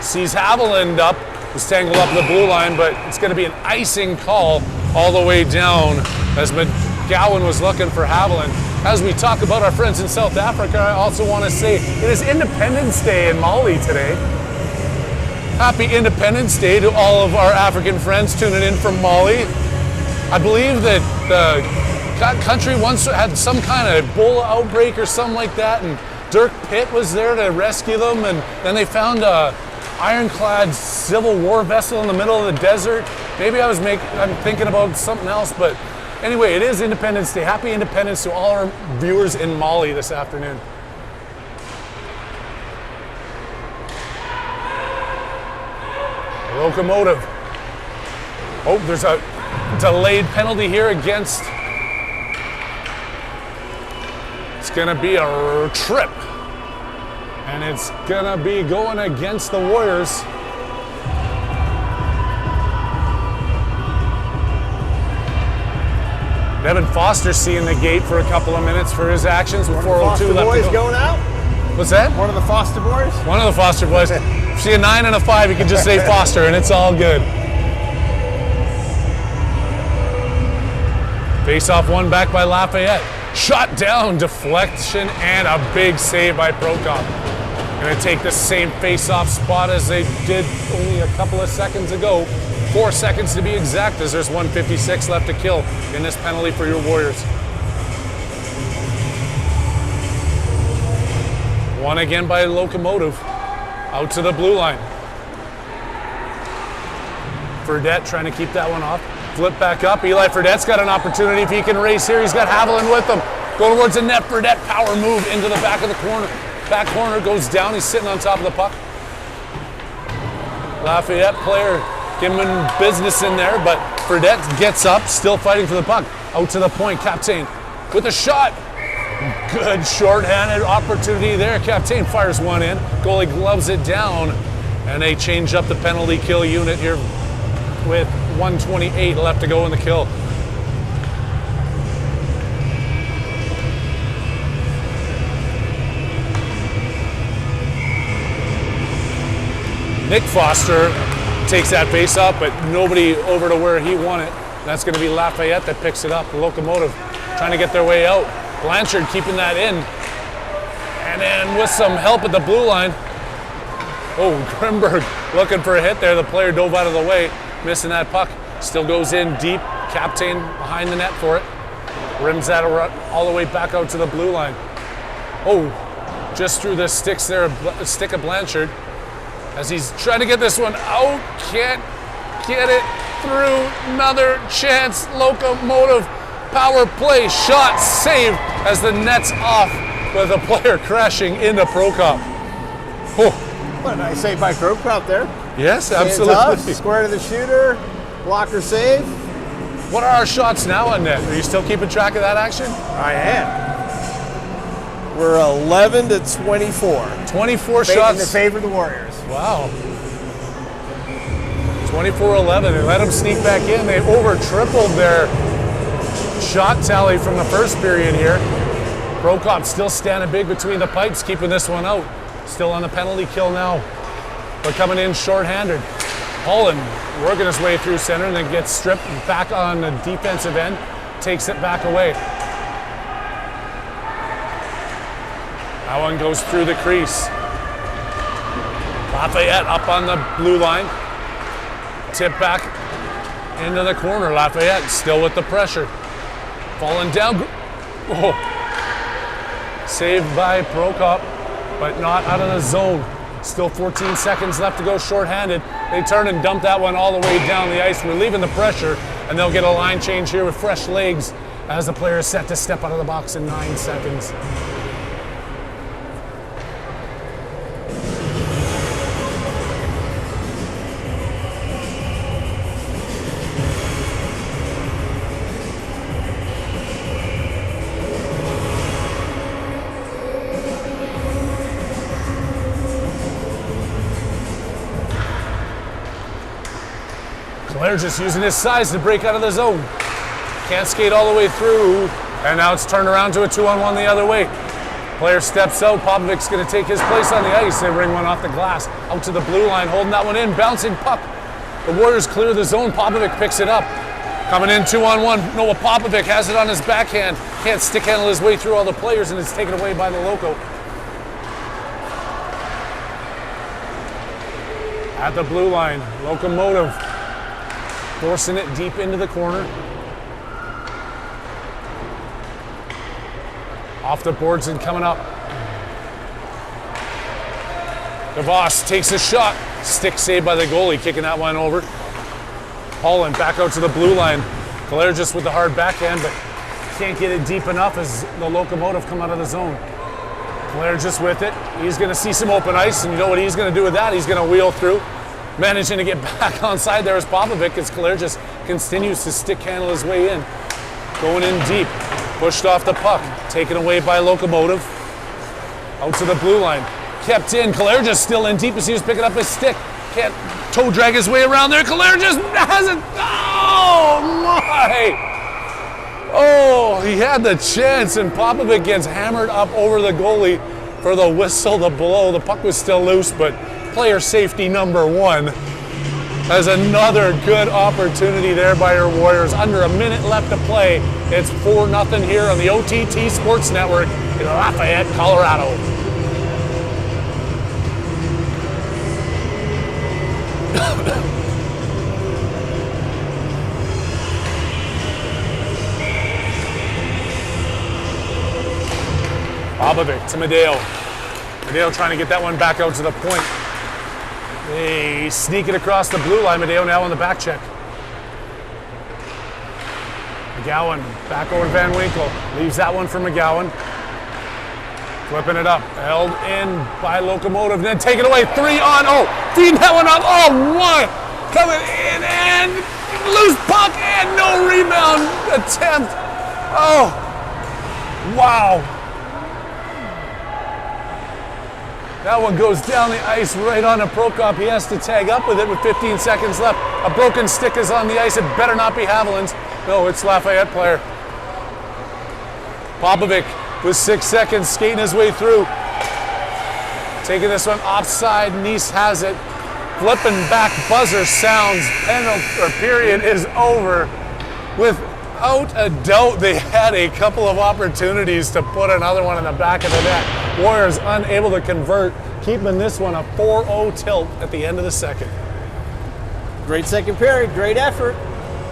A: Sees Haviland up. He's tangled up the blue line, but it's going to be an icing call all the way down as McGowan was looking for Haviland. As we talk about our friends in South Africa, I also want to say it is Independence Day in Mali today. Happy Independence Day to all of our African friends tuning in from Mali. I believe that the country once had some kind of Ebola outbreak or something like that, and Dirk Pitt was there to rescue them, and then they found a ironclad Civil War vessel in the middle of the desert. Maybe I'm thinking about something else, but anyway, it is Independence Day. Happy Independence to all our viewers in Mali this afternoon. Locomotive. Oh, there's a delayed penalty here against. It's gonna be a trip. And it's gonna be going against the Warriors. Devin Foster seeing the gate for a couple of minutes for his actions with 4:02 left
B: boys
A: to go.
B: going out?
A: What's that?
B: One of the Foster boys?
A: One of the Foster boys. If you see a 9 and a 5, you can just say Foster and it's all good. Face off one back by Lafayette. Shot down, deflection, and a big save by Prokop. Going to take the same face-off spot as they did only a couple of seconds ago. 4 seconds to be exact, as there's 1:56 left to kill in this penalty for your Warriors. One again by Locomotive. Out to the blue line. Fredette trying to keep that one off. Flip back up. Eli Fredette's got an opportunity if he can race here. He's got Haviland with him. Going towards the net. Fredette power move into the back of the corner. Back corner goes down. He's sitting on top of the puck. Lafayette player giving him business in there, but Fredette gets up, still fighting for the puck. Out to the point. Captain with a shot. Good shorthanded opportunity there. Captain fires one in. Goalie gloves it down, and they change up the penalty kill unit here with 1:28 left to go in the kill. Nick Foster takes that face up, but nobody over to where he won it. That's going to be Lafayette that picks it up. The Locomotive trying to get their way out. Blanchard keeping that in. And then with some help at the blue line. Oh, Grimberg looking for a hit there. The player dove out of the way, missing that puck. Still goes in deep. Captain behind the net for it. Rims that all the way back out to the blue line. Oh, just through the sticks there, a stick of Blanchard. As he's trying to get this one out, can't get it through. Another chance. Locomotive power play shot saved as the net's off with a player crashing into Prokop. Oh.
B: What a nice save by Prokop there.
A: Yes,
B: Hands
A: absolutely.
B: up, square to the shooter, blocker save.
A: What are our shots now on net? Are you still keeping track of that action?
B: I am. We're 11 to 24.
A: 24
B: In
A: shots.
B: favor of the Warriors.
A: Wow. 24-11. They let them sneak back in. They over-tripled their shot tally from the first period here. Prokop still standing big between the pipes, keeping this one out. Still on the penalty kill now. They're coming in short-handed. Holland working his way through center and then gets stripped back on the defensive end. Takes it back away. That one goes through the crease. Lafayette up on the blue line. Tip back into the corner. Lafayette still with the pressure. Falling down. Oh. Saved by Prokop, but not out of the zone. Still 14 seconds left to go shorthanded. They turn and dump that one all the way down the ice, relieving the pressure, and they'll get a line change here with fresh legs as the player is set to step out of the box in 9 seconds. Claire just using his size to break out of the zone. Can't skate all the way through, and now it's turned around to a 2-on-1 the other way. Player steps out, Popovic's gonna take his place on the ice. They ring one off the glass, out to the blue line, holding that one in, bouncing puck. The Warriors clear the zone, Popovic picks it up. Coming in 2-on-1, Noah Popovic has it on his backhand. Can't stick handle his way through all the players, and it's taken away by the Loco. At the blue line, Locomotive forcing it deep into the corner. Off the boards and coming up. DeVos takes a shot. Stick saved by the goalie, kicking that one over. Holland back out to the blue line. Claire just with the hard backhand, but can't get it deep enough as the Locomotive come out of the zone. Claire just with it. He's going to see some open ice, and you know what he's going to do with that? He's going to wheel through. Managing to get back onside there is Popovic as Claire just continues to stick handle his way in. Going in deep. Pushed off the puck. Taken away by Locomotive. Out to the blue line. Kept in. Claire just still in deep as he was picking up his stick. Can't toe drag his way around there. Claire just has it. Oh my! Oh, he had the chance, and Popovic gets hammered up over the goalie for the whistle to blow. The puck was still loose, but player safety number one. Has another good opportunity there by your Warriors. Under a minute left to play. It's 4-0 here on the OTT Sports Network in Lafayette, Colorado. Popovic to Medeo. Medeo trying to get that one back out to the point. They sneak it across the blue line. Medeo now on the back check. McGowan back over to Van Winkle. Leaves that one for McGowan. Flipping it up. Held in by Locomotive. Then taken away. 3-on-0. Feeding that one up. Oh, what? Coming in and loose puck and no rebound attempt. Oh, wow. That one goes down the ice right on a Prokop. He has to tag up with it with 15 seconds left. A broken stick is on the ice. It better not be Haviland's. No, it's Lafayette player. Popovic with 6 seconds skating his way through. Taking this one offside. Nice has it. Flipping back. Buzzer sounds. Period is over. Without a doubt, they had a couple of opportunities to put another one in the back of the net. Warriors unable to convert, keeping this one a 4-0 tilt at the end of the second.
B: Great second period, great effort.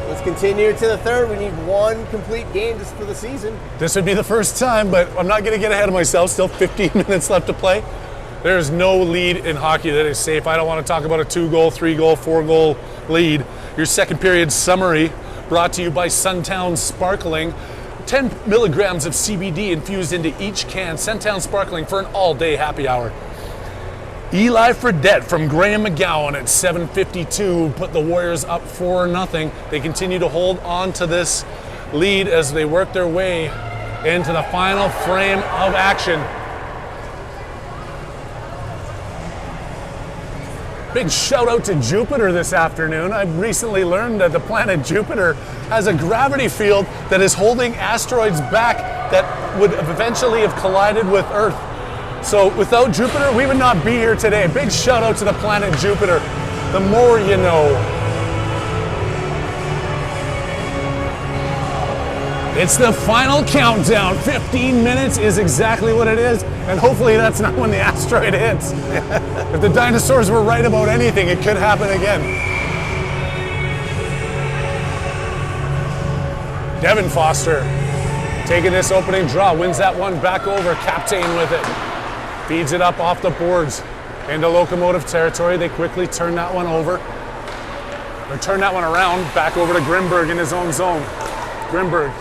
B: Let's continue to the third. We need one complete game just for the season.
A: This would be the first time, but I'm not going to get ahead of myself. Still 15 minutes left to play. There is no lead in hockey that is safe. I don't want to talk about a 2-goal, 3-goal, 4-goal lead. Your second period summary brought to you by Suntown Sparkling. 10 milligrams of CBD infused into each can. Suntown Sparkling for an all-day happy hour. Eli Fredette from Graham McGowan at 7:52 put the Warriors up 4-0. They continue to hold on to this lead as they work their way into the final frame of action. Big shout out to Jupiter this afternoon. I've recently learned that the planet Jupiter has a gravity field that is holding asteroids back that would eventually have collided with Earth. So without Jupiter, we would not be here today. Big shout out to the planet Jupiter. The more you know. It's the final countdown. 15 minutes is exactly what it is, and hopefully that's not when the asteroid hits. If the dinosaurs were right about anything, it could happen again. Devin Foster taking this opening draw, wins that one back over, Captain with it. Feeds it up off the boards into Locomotive territory. They quickly turn that one over, or turn that one around, back over to Grimberg in his own zone. Grimberg.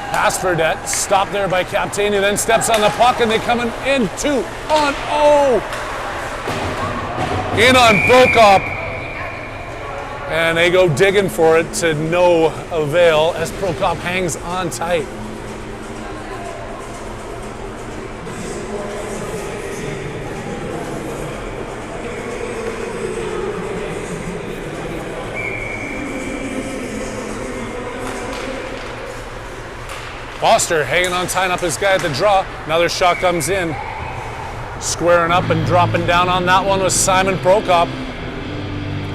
A: Pass for Debt, stopped there by Captain, who then steps on the puck, and they come in 2 on in on Prokop. And they go digging for it to no avail as Prokop hangs on tight. Foster hanging on, tying up his guy at the draw. Another shot comes in. Squaring up and dropping down on that one was Simon Prokop.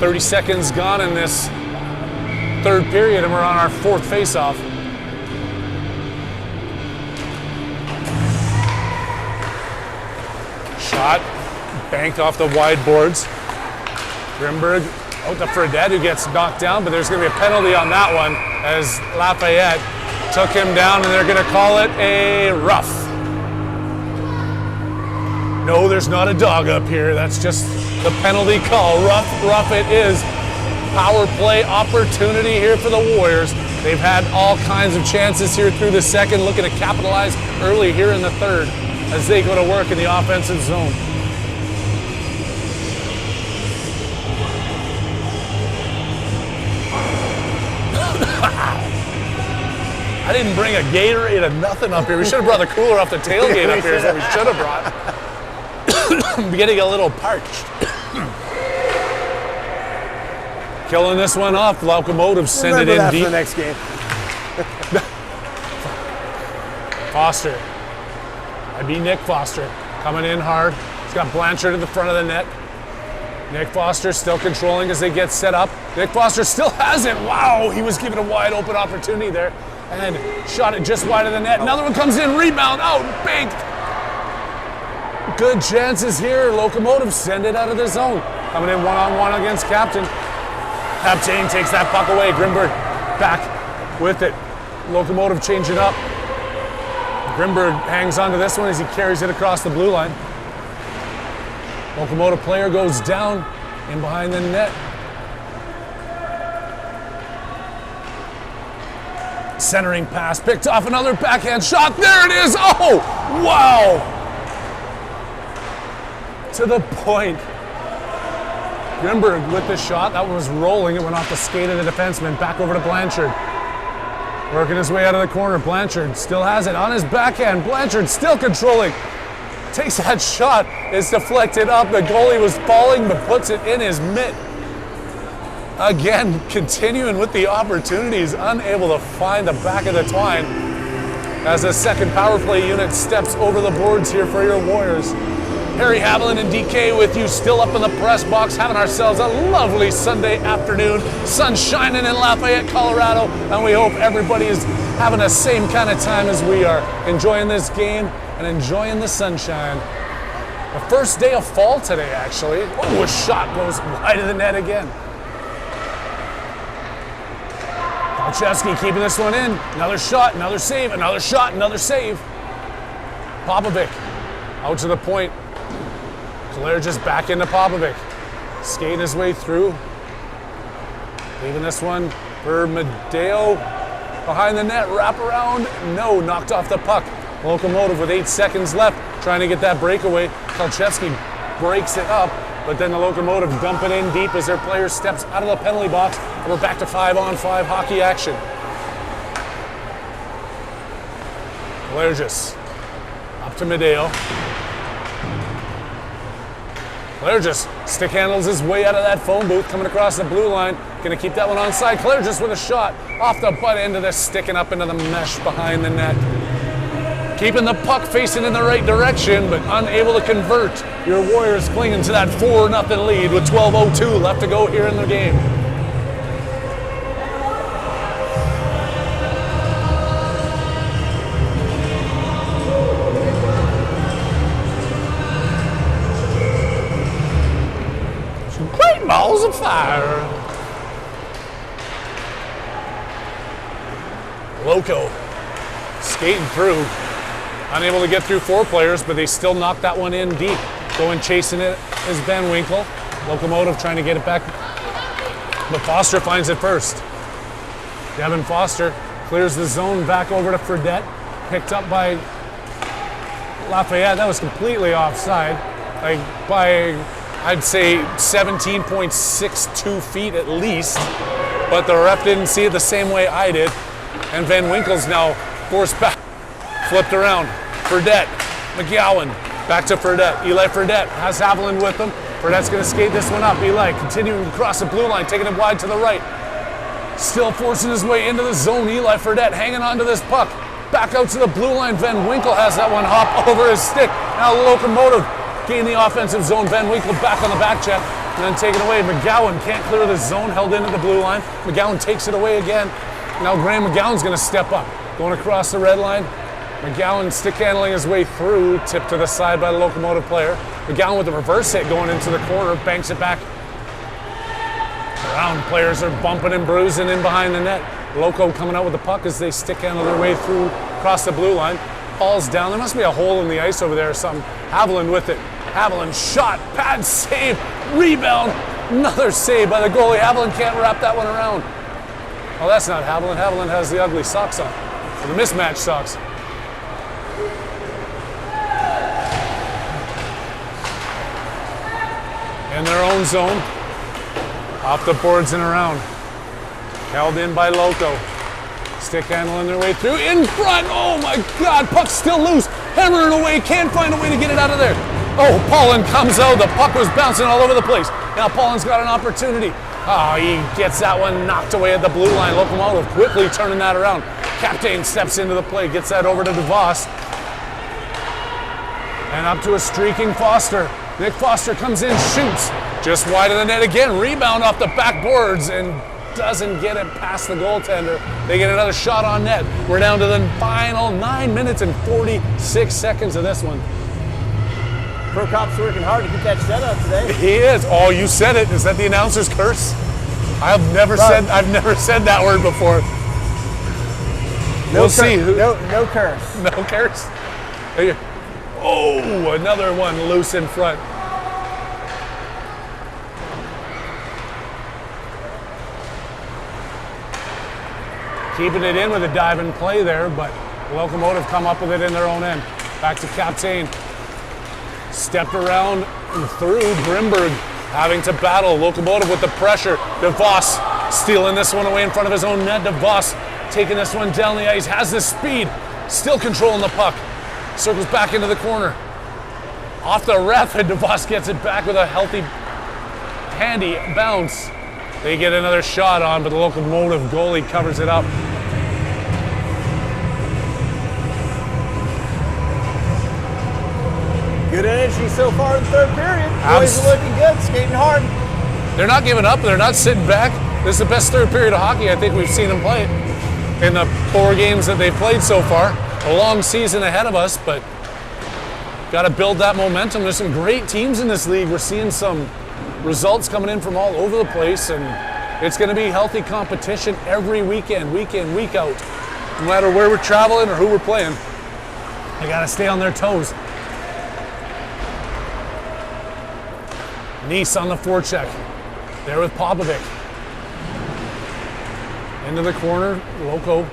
A: 30 seconds gone in this third period, and we're on our fourth faceoff. Shot banked off the wide boards. Grimberg out to Fredette, who gets knocked down, but there's going to be a penalty on that one as Lafayette took him down, and they're going to call it a rough. No, there's not a dog up here. That's just the penalty call. Rough it is. Power play opportunity here for the Warriors. They've had all kinds of chances here through the second, looking to capitalize early here in the third as they go to work in the offensive zone. I didn't bring a Gatorade or nothing up here. We should have brought the cooler off the tailgate up here is what we should have brought. I'm getting a little parched. Killing this one off. Locomotive send it in deep.
B: For the next game.
A: Foster. I'd be Nick Foster. Coming in hard. He's got Blanchard at the front of the net. Nick Foster still controlling as they get set up. Nick Foster still has it. Wow, he was given a wide open opportunity there. And shot it just wide of the net. Another one comes in, rebound, out, banked. Good chances here. Locomotive send it out of the zone. Coming in one-on-one against Captain. Captain takes that puck away. Grimberg back with it. Locomotive changing up. Grimberg hangs on to this one as he carries it across the blue line. Locomotive player goes down in behind the net. Centering pass, picked off, another backhand shot. There it is. Oh, wow. To the point. Grimberg with the shot. That one was rolling. It went off the skate of the defenseman. Back over to Blanchard. Working his way out of the corner. Blanchard still has it on his backhand. Blanchard still controlling. Takes that shot. It's deflected up. The goalie was falling, but puts it in his mitt. Again, continuing with the opportunities, unable to find the back of the twine as the second power play unit steps over the boards here for your Warriors. Harry Haviland and DK with you, still up in the press box, having ourselves a lovely Sunday afternoon. Sun shining in Lafayette, Colorado, and we hope everybody is having the same kind of time as we are, enjoying this game and enjoying the sunshine. The first day of fall today, actually. Oh, a shot goes wide of the net again. Kolchevsky keeping this one in. Another shot, another save, another shot, another save. Popovic out to the point. Claire just back into Popovic. Skating his way through. Leaving this one for Medeo. Behind the net, wrap around. No, knocked off the puck. Locomotive with 8 seconds left, trying to get that breakaway. Kolchevsky breaks it up, but then the Locomotive dump it in deep as their player steps out of the penalty box. And we're back to 5-on-5 hockey action. Valergis up to Medeo. Claire just stick handles his way out of that phone booth, coming across the blue line. Gonna keep that one onside. Claire just with a shot off the butt end of this, sticking up into the mesh behind the net. Keeping the puck facing in the right direction, but unable to convert. Your Warriors clinging to that 4-0 lead with 12:02 left to go here in the game. Great balls of fire. Loco skating through, unable to get through 4 players, but they still knock that one in deep. Going chasing it is Van Winkle. Locomotive trying to get it back, but Foster finds it first. Devin Foster clears the zone back over to Fredette, picked up by Lafayette. That was completely offside, like by I'd say 17.62 feet at least, but the ref didn't see it the same way I did. And Van Winkle's now forced back, flipped around. Fredette, McGowan, back to Fredette. Eli Fredette has Haviland with him. Fredette's gonna skate this one up. Eli continuing to cross the blue line, taking it wide to the right. Still forcing his way into the zone. Eli Fredette hanging on to this puck. Back out to the blue line. Van Winkle has that one hop over his stick. Now Locomotive gain the offensive zone. Van Winkle back on the back check and then taken away. McGowan can't clear the zone, held into the blue line. McGowan takes it away again. Now Graham McGowan's gonna step up. Going across the red line. McGowan stick handling his way through, tipped to the side by the Locomotive player. McGowan with the reverse hit going into the corner, banks it back. Around players are bumping and bruising in behind the net. Loco coming out with the puck as they stick handle their way through across the blue line. Ball's down. There must be a hole in the ice over there or something. Haviland with it. Haviland shot, pad save, rebound. Another save by the goalie. Haviland can't wrap that one around. Oh, that's not Haviland. Haviland has the ugly socks on, or the mismatched socks. In their own zone, off the boards and around. Held in by Loco. Stick handling their way through, in front, oh my God, puck's still loose. Hammering away, can't find a way to get it out of there. Oh, Paulin comes out, the puck was bouncing all over the place. Now Paulin's got an opportunity. Oh, he gets that one knocked away at the blue line. Locomotive quickly turning that around. Captain steps into the play, gets that over to DeVos. And up to a streaking Foster. Nick Foster comes in, shoots. Just wide of the net again. Rebound off the backboards and doesn't get it past the goaltender. They get another shot on net. We're down to the final 9 minutes and 46 seconds of this one.
B: Pro Cop's working hard to get that shutout today.
A: He is. Oh, you said it. Is that the announcer's curse? I've never said that word before. We'll see.
B: No curse.
A: No curse. Oh, another one loose in front. Keeping it in with a dive and play there, but Locomotive come up with it in their own end. Back to Captain. Stepped around and through. Grimberg having to battle. Locomotive with the pressure. DeVos stealing this one away in front of his own net. DeVos taking this one down the ice. Has the speed. Still controlling the puck. Circles back into the corner. Off the ref, and DeVos gets it back with a healthy, handy bounce. They get another shot on, but the Locomotive goalie covers it up.
B: Good energy so far in the third period. Boys are looking good, skating hard.
A: They're not giving up. They're not sitting back. This is the best third period of hockey I think we've seen them play in the 4 games that they've played so far. A long season ahead of us, but got to build that momentum. There's some great teams in this league. We're seeing some results coming in from all over the place, and it's going to be healthy competition every weekend, week in, week out. No matter where we're traveling or who we're playing, they got to stay on their toes. Nice on the forecheck. There with Popovic. Into the corner, Loco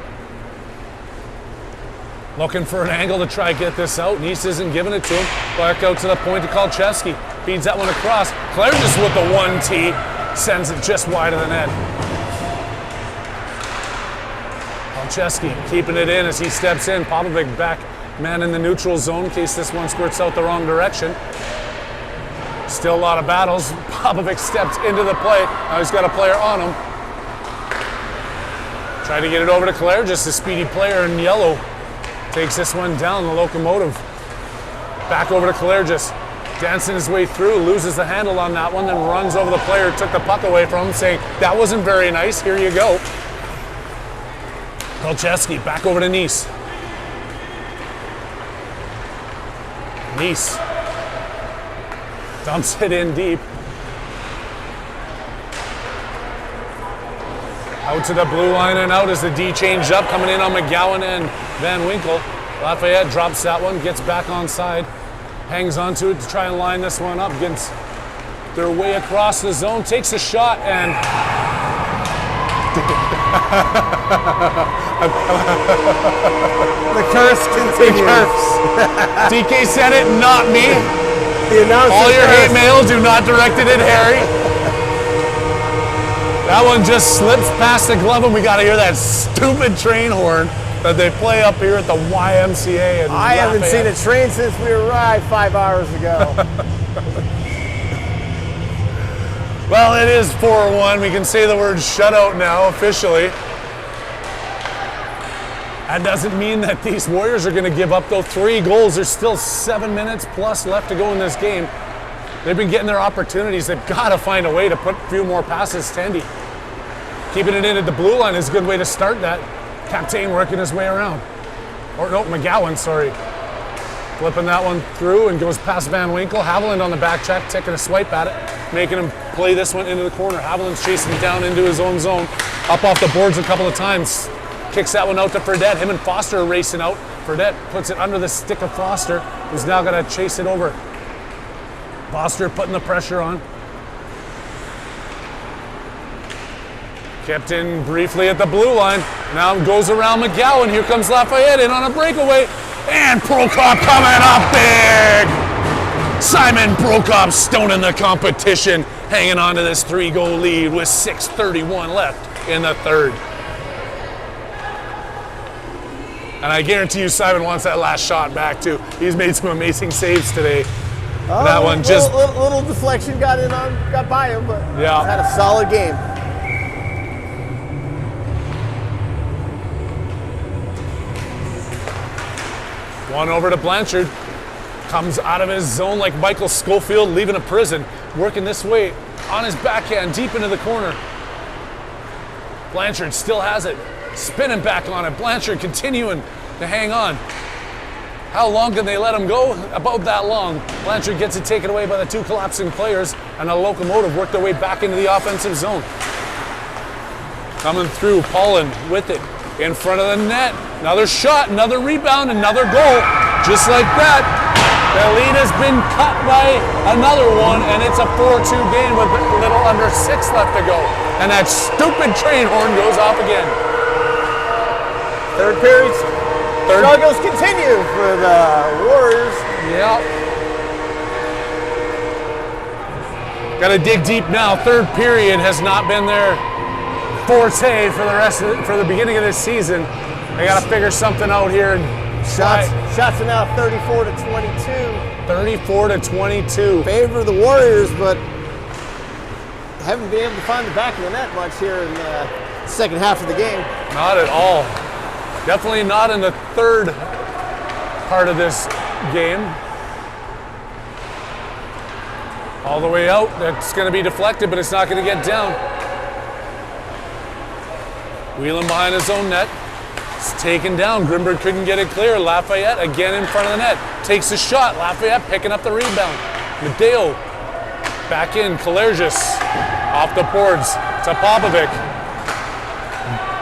A: looking for an angle to try to get this out. Nice isn't giving it to him. Back out to the point to Kolcheski. Feeds that one across. Claire just with the 1T. Sends it just wide of the net. Kolcheski keeping it in as he steps in. Popovic back, man in the neutral zone in case this one squirts out the wrong direction. Still a lot of battles. Popovic steps into the play. Now he's got a player on him. Trying to get it over to Claire, just a speedy player in yellow. Takes this one down, the locomotive. Back over to Claire, just dancing his way through, loses the handle on that one, then runs over the player, took the puck away from him, saying, that wasn't very nice, here you go. Kolcheski, back over to Nice. Nice dumps it in deep. Out to the blue line and out as the D changed up, coming in on McGowan and Van Winkle. Lafayette drops that one, gets back on side, hangs onto it to try and line this one up, gets their way across the zone, takes a shot, and
B: the curse continues.
A: DK said it, not me. All your hate mail, do not direct it at Harry. That one just slips past the glove, and we got to hear that stupid train horn that they play up here at the YMCA. And
B: I haven't seen a train since we arrived 5 hours ago.
A: Well, it is 4-1. We can say the word shutout now officially. That doesn't mean that these Warriors are going to give up, though. 3 goals. There's still 7 minutes plus left to go in this game. They've been getting their opportunities. They've got to find a way to put a few more passes to Tendy. Keeping it in at the blue line is a good way to start that. Captain working his way around. Or no, McGowan, sorry. Flipping that one through and goes past Van Winkle. Haviland on the back check, taking a swipe at it, making him play this one into the corner. Haviland's chasing it down into his own zone. Up off the boards a couple of times. Kicks that one out to Fredette. Him and Foster are racing out. Fredette puts it under the stick of Foster, who's now going to chase it over. Foster putting the pressure on. Kept in briefly at the blue line. Now goes around McGowan. Here comes Lafayette in on a breakaway. And Prokop coming up big. Simon Prokop stoning the competition, hanging on to this 3-goal lead with 6:31 left in the third. And I guarantee you Simon wants that last shot back too. He's made some amazing saves today. That one just
B: little deflection got by him, but
A: yeah,
B: he's had a solid game.
A: One over to Blanchard. Comes out of his zone like Michael Schofield leaving a prison. Working this way on his backhand deep into the corner. Blanchard still has it. Spinning back on it. Blanchard continuing to hang on. How long can they let him go? About that long. Blanchard gets it taken away by the 2 collapsing players, and the locomotive work their way back into the offensive zone. Coming through, Paulin with it in front of the net. Another shot, another rebound, another goal. Just like that, the lead has been cut by another one, and it's a 4-2 game with a little under 6 left to go. And that stupid train horn goes off again.
B: Third period. Struggles continue for the Warriors.
A: Yeah. Got to dig deep now. Third period has not been their forte for the beginning of this season. They got to figure something out here.
B: Shots are now 34-22.
A: 34-22.
B: Favor the Warriors, but haven't been able to find the back of the net much here in the second half of the game.
A: Not at all. Definitely not in the third part of this game. All the way out. That's going to be deflected, but it's not going to get down. Wheeling behind his own net. It's taken down. Grimberg couldn't get it clear. Lafayette again in front of the net. Takes a shot. Lafayette picking up the rebound. Medeo back in. Kalergis off the boards to Popovic.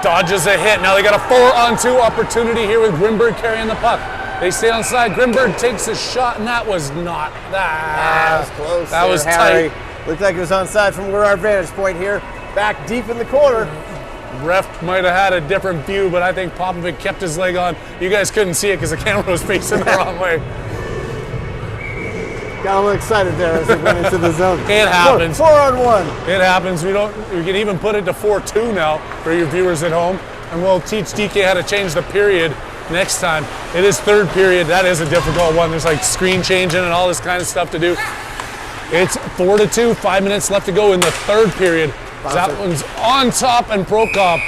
A: Dodges a hit. Now they got a 4-on-2 opportunity here with Grimberg carrying the puck. They stay on side. Grimberg takes a shot, and that was not that.
B: That was close.
A: That was
B: Harry.
A: tight.
B: Looked like it was onside from our vantage point here. Back deep in the corner.
A: Ref might have had a different view, but I think Popovic kept his leg on. You guys couldn't see it because the camera was facing the wrong way.
B: Got a little excited there as it went into the zone.
A: It happens.
B: 4-on-1.
A: It happens. We can even put it to 4-2 now for your viewers at home, and we'll teach DK how to change the period next time. It is third period. That is a difficult one. There's like screen changing and all this kind of stuff to do. It's 4-2, 5 minutes left to go in the third period. That one's on top, and Prokop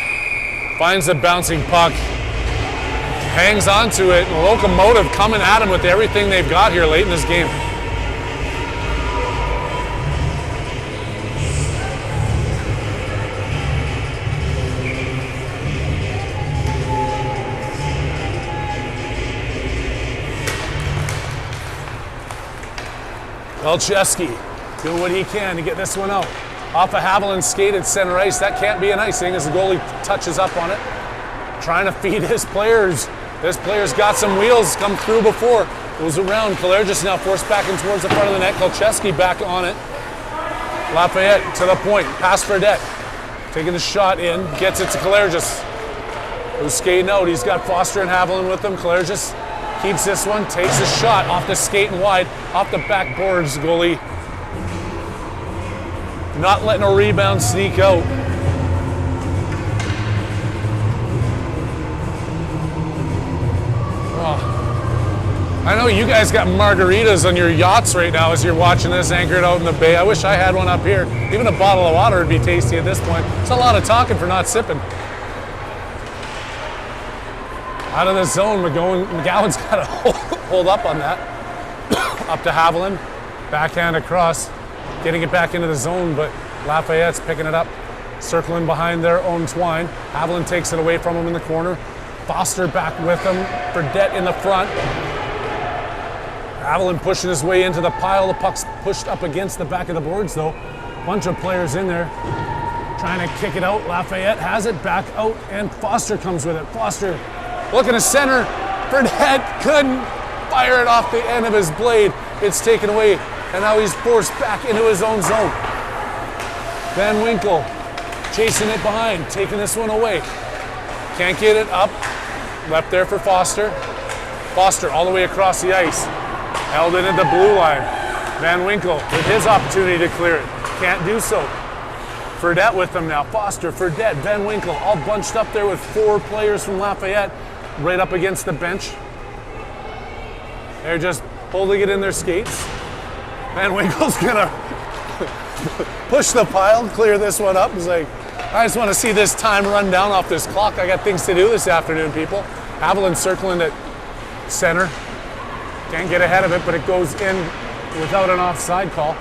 A: finds the bouncing puck. Hangs on to it. The Locomotive coming at him with everything they've got here late in this game. Elcheski doing what he can to get this one out. Off of Haviland's skate at center ice. That can't be an icing as the goalie touches up on it. Trying to feed his players. This player's got some wheels, come through before. Goes around. Kalergis now forced back in towards the front of the net. Kolcheski back on it. Lafayette to the point. Pass Fredette. Taking the shot in. Gets it to Kalergis. Who's skating out. He's got Foster and Haviland with him. Kalergis keeps this one. Takes a shot off the skate and wide. Off the backboards. Goalie not letting a rebound sneak out. I know you guys got margaritas on your yachts right now as you're watching this anchored out in the bay. I wish I had one up here. Even a bottle of water would be tasty at this point. It's a lot of talking for not sipping. Out of the zone, McGowan's got to hold up on that. Up to Haviland, backhand across, getting it back into the zone, but Lafayette's picking it up, circling behind their own twine. Haviland takes it away from him in the corner. Foster back with him. Fredette in the front. Haviland pushing his way into the pile. The puck's pushed up against the back of the boards, though. Bunch of players in there trying to kick it out. Lafayette has it back out, and Foster comes with it. Foster looking to center. Fredette couldn't fire it off the end of his blade. It's taken away, and now he's forced back into his own zone. Van Winkle chasing it behind, taking this one away. Can't get it up. Left there for Foster. Foster all the way across the ice. Held it into the blue line. Van Winkle with his opportunity to clear it. Can't do so. Fredette with them now. Foster, Fredette, Van Winkle all bunched up there with four players from Lafayette right up against the bench. They're just holding it in their skates. Van Winkle's gonna push the pile, clear this one up. He's like, I just want to see this time run down off this clock. I got things to do this afternoon, people. Haviland circling at center. Can't get ahead of it, but it goes in without an offside call.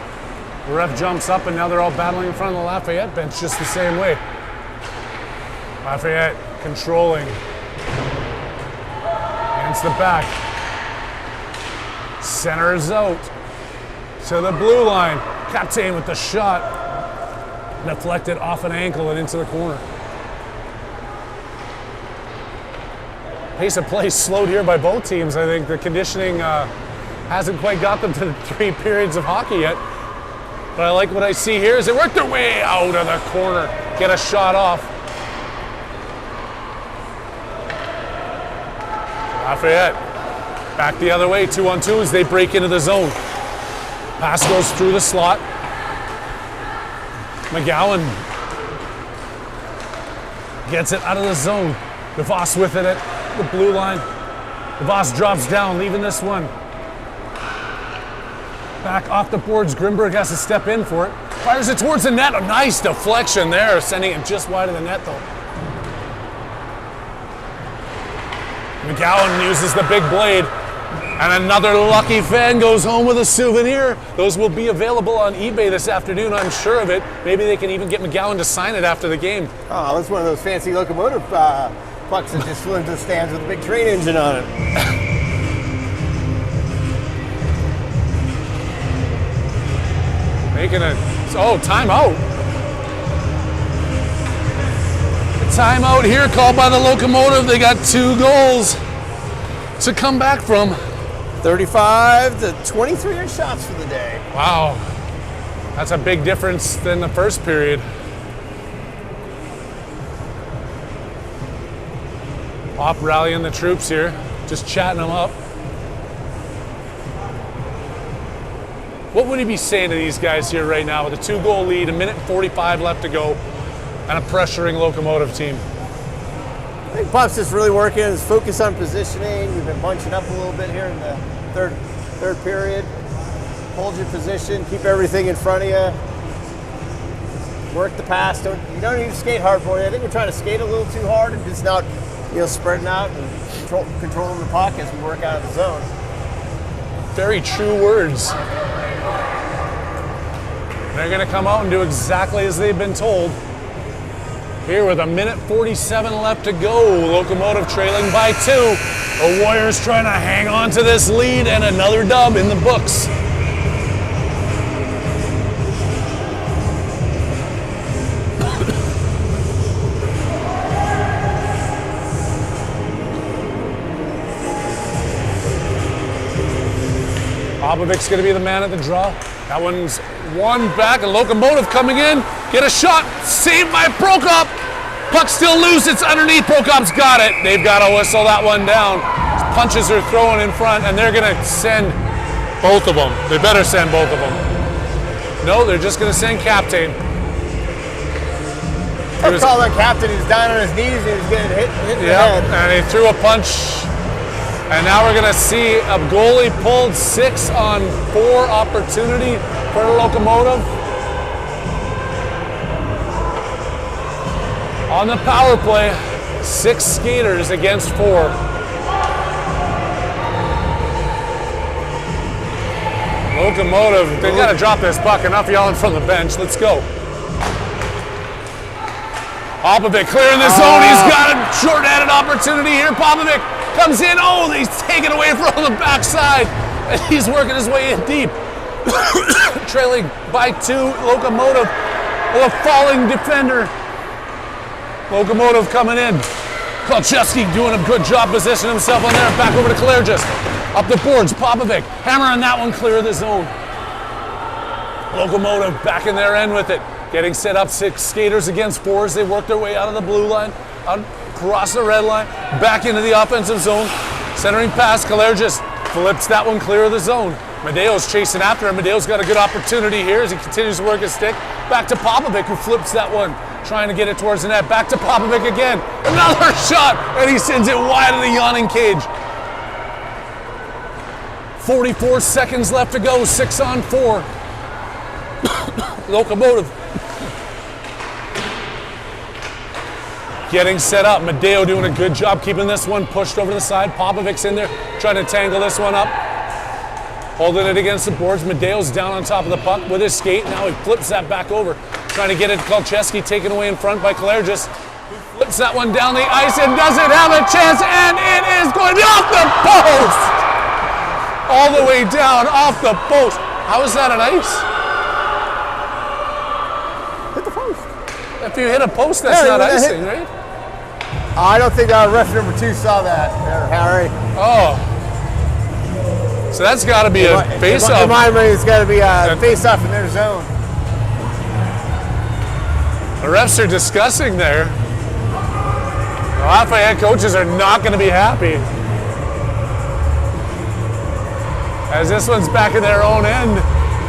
A: The ref jumps up, and now they're all battling in front of the Lafayette bench just the same way. Lafayette controlling. Against the back. Centers out to the blue line. Captain with the shot. Deflected off an ankle and into the corner. Pace of play slowed here by both teams. I think the conditioning hasn't quite got them to the 3 periods of hockey yet. But I like what I see here as they work their way out of the corner. Get a shot off. Lafayette back the other way, 2-on-2 as they break into the zone. Pass goes through the slot. McGowan gets it out of the zone. DeVos with it at the blue line. DeVos drops down, leaving this one. Back off the boards. Grimberg has to step in for it. Fires it towards the net. A nice deflection there, sending it just wide of the net, though. McGowan uses the big blade. And another lucky fan goes home with a souvenir. Those will be available on eBay this afternoon, I'm sure of it. Maybe they can even get McGowan to sign it after the game.
B: Oh, that's one of those fancy Locomotive pucks that just flew into the stands with a big train engine on it.
A: Making a, timeout. A timeout here called by the Locomotive. They got 2 goals to come back from.
B: 35 to 23 shots for the day.
A: Wow, that's a big difference than the first period. Pop rallying the troops here, just chatting them up. What would he be saying to these guys here right now with a 2-goal lead, 1:45 left to go, and a pressuring Locomotive team?
B: I think Pop's just really working his focus on positioning. We've been bunching up a little bit here in the third period. hold your position, keep everything in front of you. Work the pass. You don't need to skate hard for it. I think we're trying to skate a little too hard and just not, spreading out and controlling the puck as we work out of the zone.
A: Very true words. They're going to come out and do exactly as they've been told. Here with 1:47 left to go. Locomotive trailing by 2. The Warriors trying to hang on to this lead, and another dub in the books. Popovic's going to be the man at the draw. That one's one back, and Locomotive coming in. Get a shot, saved by Prokop. Puck still loose, it's underneath. Prokop's got it. They've got to whistle that one down. Punches are thrown in front, and they're going to send both of them. They better send both of them. No, they're just going to send Captain.
B: I call that Captain. He's down on his knees and he's getting hit in the head.
A: And he threw a punch. And now we're going to see a goalie pulled 6-on-4 opportunity for the Locomotive. On the power play, 6 skaters against 4. Locomotive, they got to drop this puck. Enough yelling from the bench. Let's go. Popovic clearing the zone. He's got a short-handed opportunity here. Popovic comes in. Oh, he's taken away from the backside. And he's working his way in deep. Trailing by 2. Locomotive with a falling defender. Locomotive coming in. Kolcheski doing a good job positioning himself on there. Back over to Klergis. Up the boards. Popovic hammering that one clear of the zone. Locomotive back in their end with it. Getting set up 6 skaters against 4 as they work their way out of the blue line, out across the red line, back into the offensive zone. Centering pass, Klergis flips that one clear of the zone. Medeo's chasing after him. Medeo's got a good opportunity here as he continues to work his stick. Back to Popovic, who flips that one, trying to get it towards the net. Back to Popovic again. Another shot, and he sends it wide of the yawning cage. 44 seconds left to go, 6-on-4. Locomotive getting set up. Medeo doing a good job keeping this one pushed over the side. Popovic's in there trying to tangle this one up. Holding it against the boards. Medeo's down on top of the puck with his skate. Now he flips that back over. Trying to get it. Kolcheski taken away in front by Klergis. Flips that one down the ice and doesn't have a chance, and it is going to be off the post! All the way down, off the post. How is that an ice?
B: Hit the post.
A: If you hit a post, that's not icing, right?
B: I don't think ref number 2 saw that there, Harry.
A: Oh. So that's got to be a face-off.
B: In my mind, it's got to be a face-off in their zone.
A: The refs are discussing there. The Lafayette coaches are not going to be happy. As this one's back in their own end.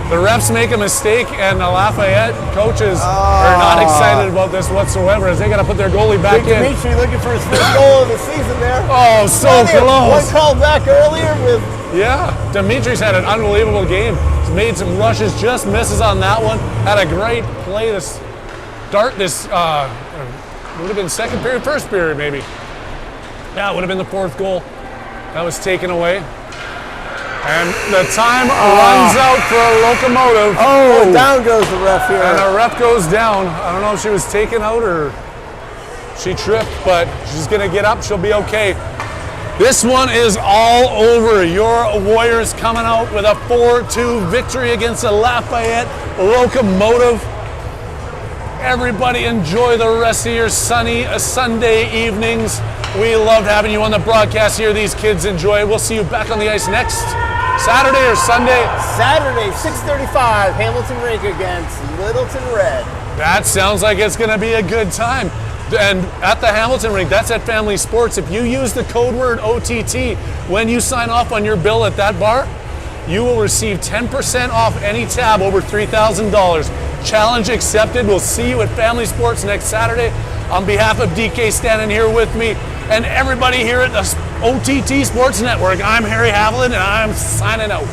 A: The refs make a mistake, and the Lafayette coaches are not excited about this whatsoever as they got to put their goalie back in.
B: Dimitri looking for his first goal of the season there.
A: Oh, so close.
B: One call back earlier with...
A: Yeah, Dimitri's had an unbelievable game. He's made some rushes, just misses on that one. Had a great play to start this, would have been second period, first period maybe. Yeah, it would have been the 4th goal. That was taken away. And the time runs out for a Locomotive.
B: Oh, down goes the ref here.
A: And the ref goes down. I don't know if she was taken out or she tripped, but she's going to get up. She'll be okay. This one is all over. Your Warriors coming out with a 4-2 victory against the Lafayette Locomotive. Everybody enjoy the rest of your sunny Sunday evenings. We loved having you on the broadcast here. These kids enjoy it. We'll see you back on the ice next Saturday or Sunday?
B: Saturday, 6:35, Hamilton Rink against Littleton Red.
A: That sounds like it's going to be a good time. And at the Hamilton Rink, that's at Family Sports. If you use the code word OTT when you sign off on your bill at that bar, you will receive 10% off any tab over $3,000. Challenge accepted. We'll see you at Family Sports next Saturday. On behalf of DK standing here with me and everybody here at the OTT Sports Network, I'm Harry Haviland and I'm signing out.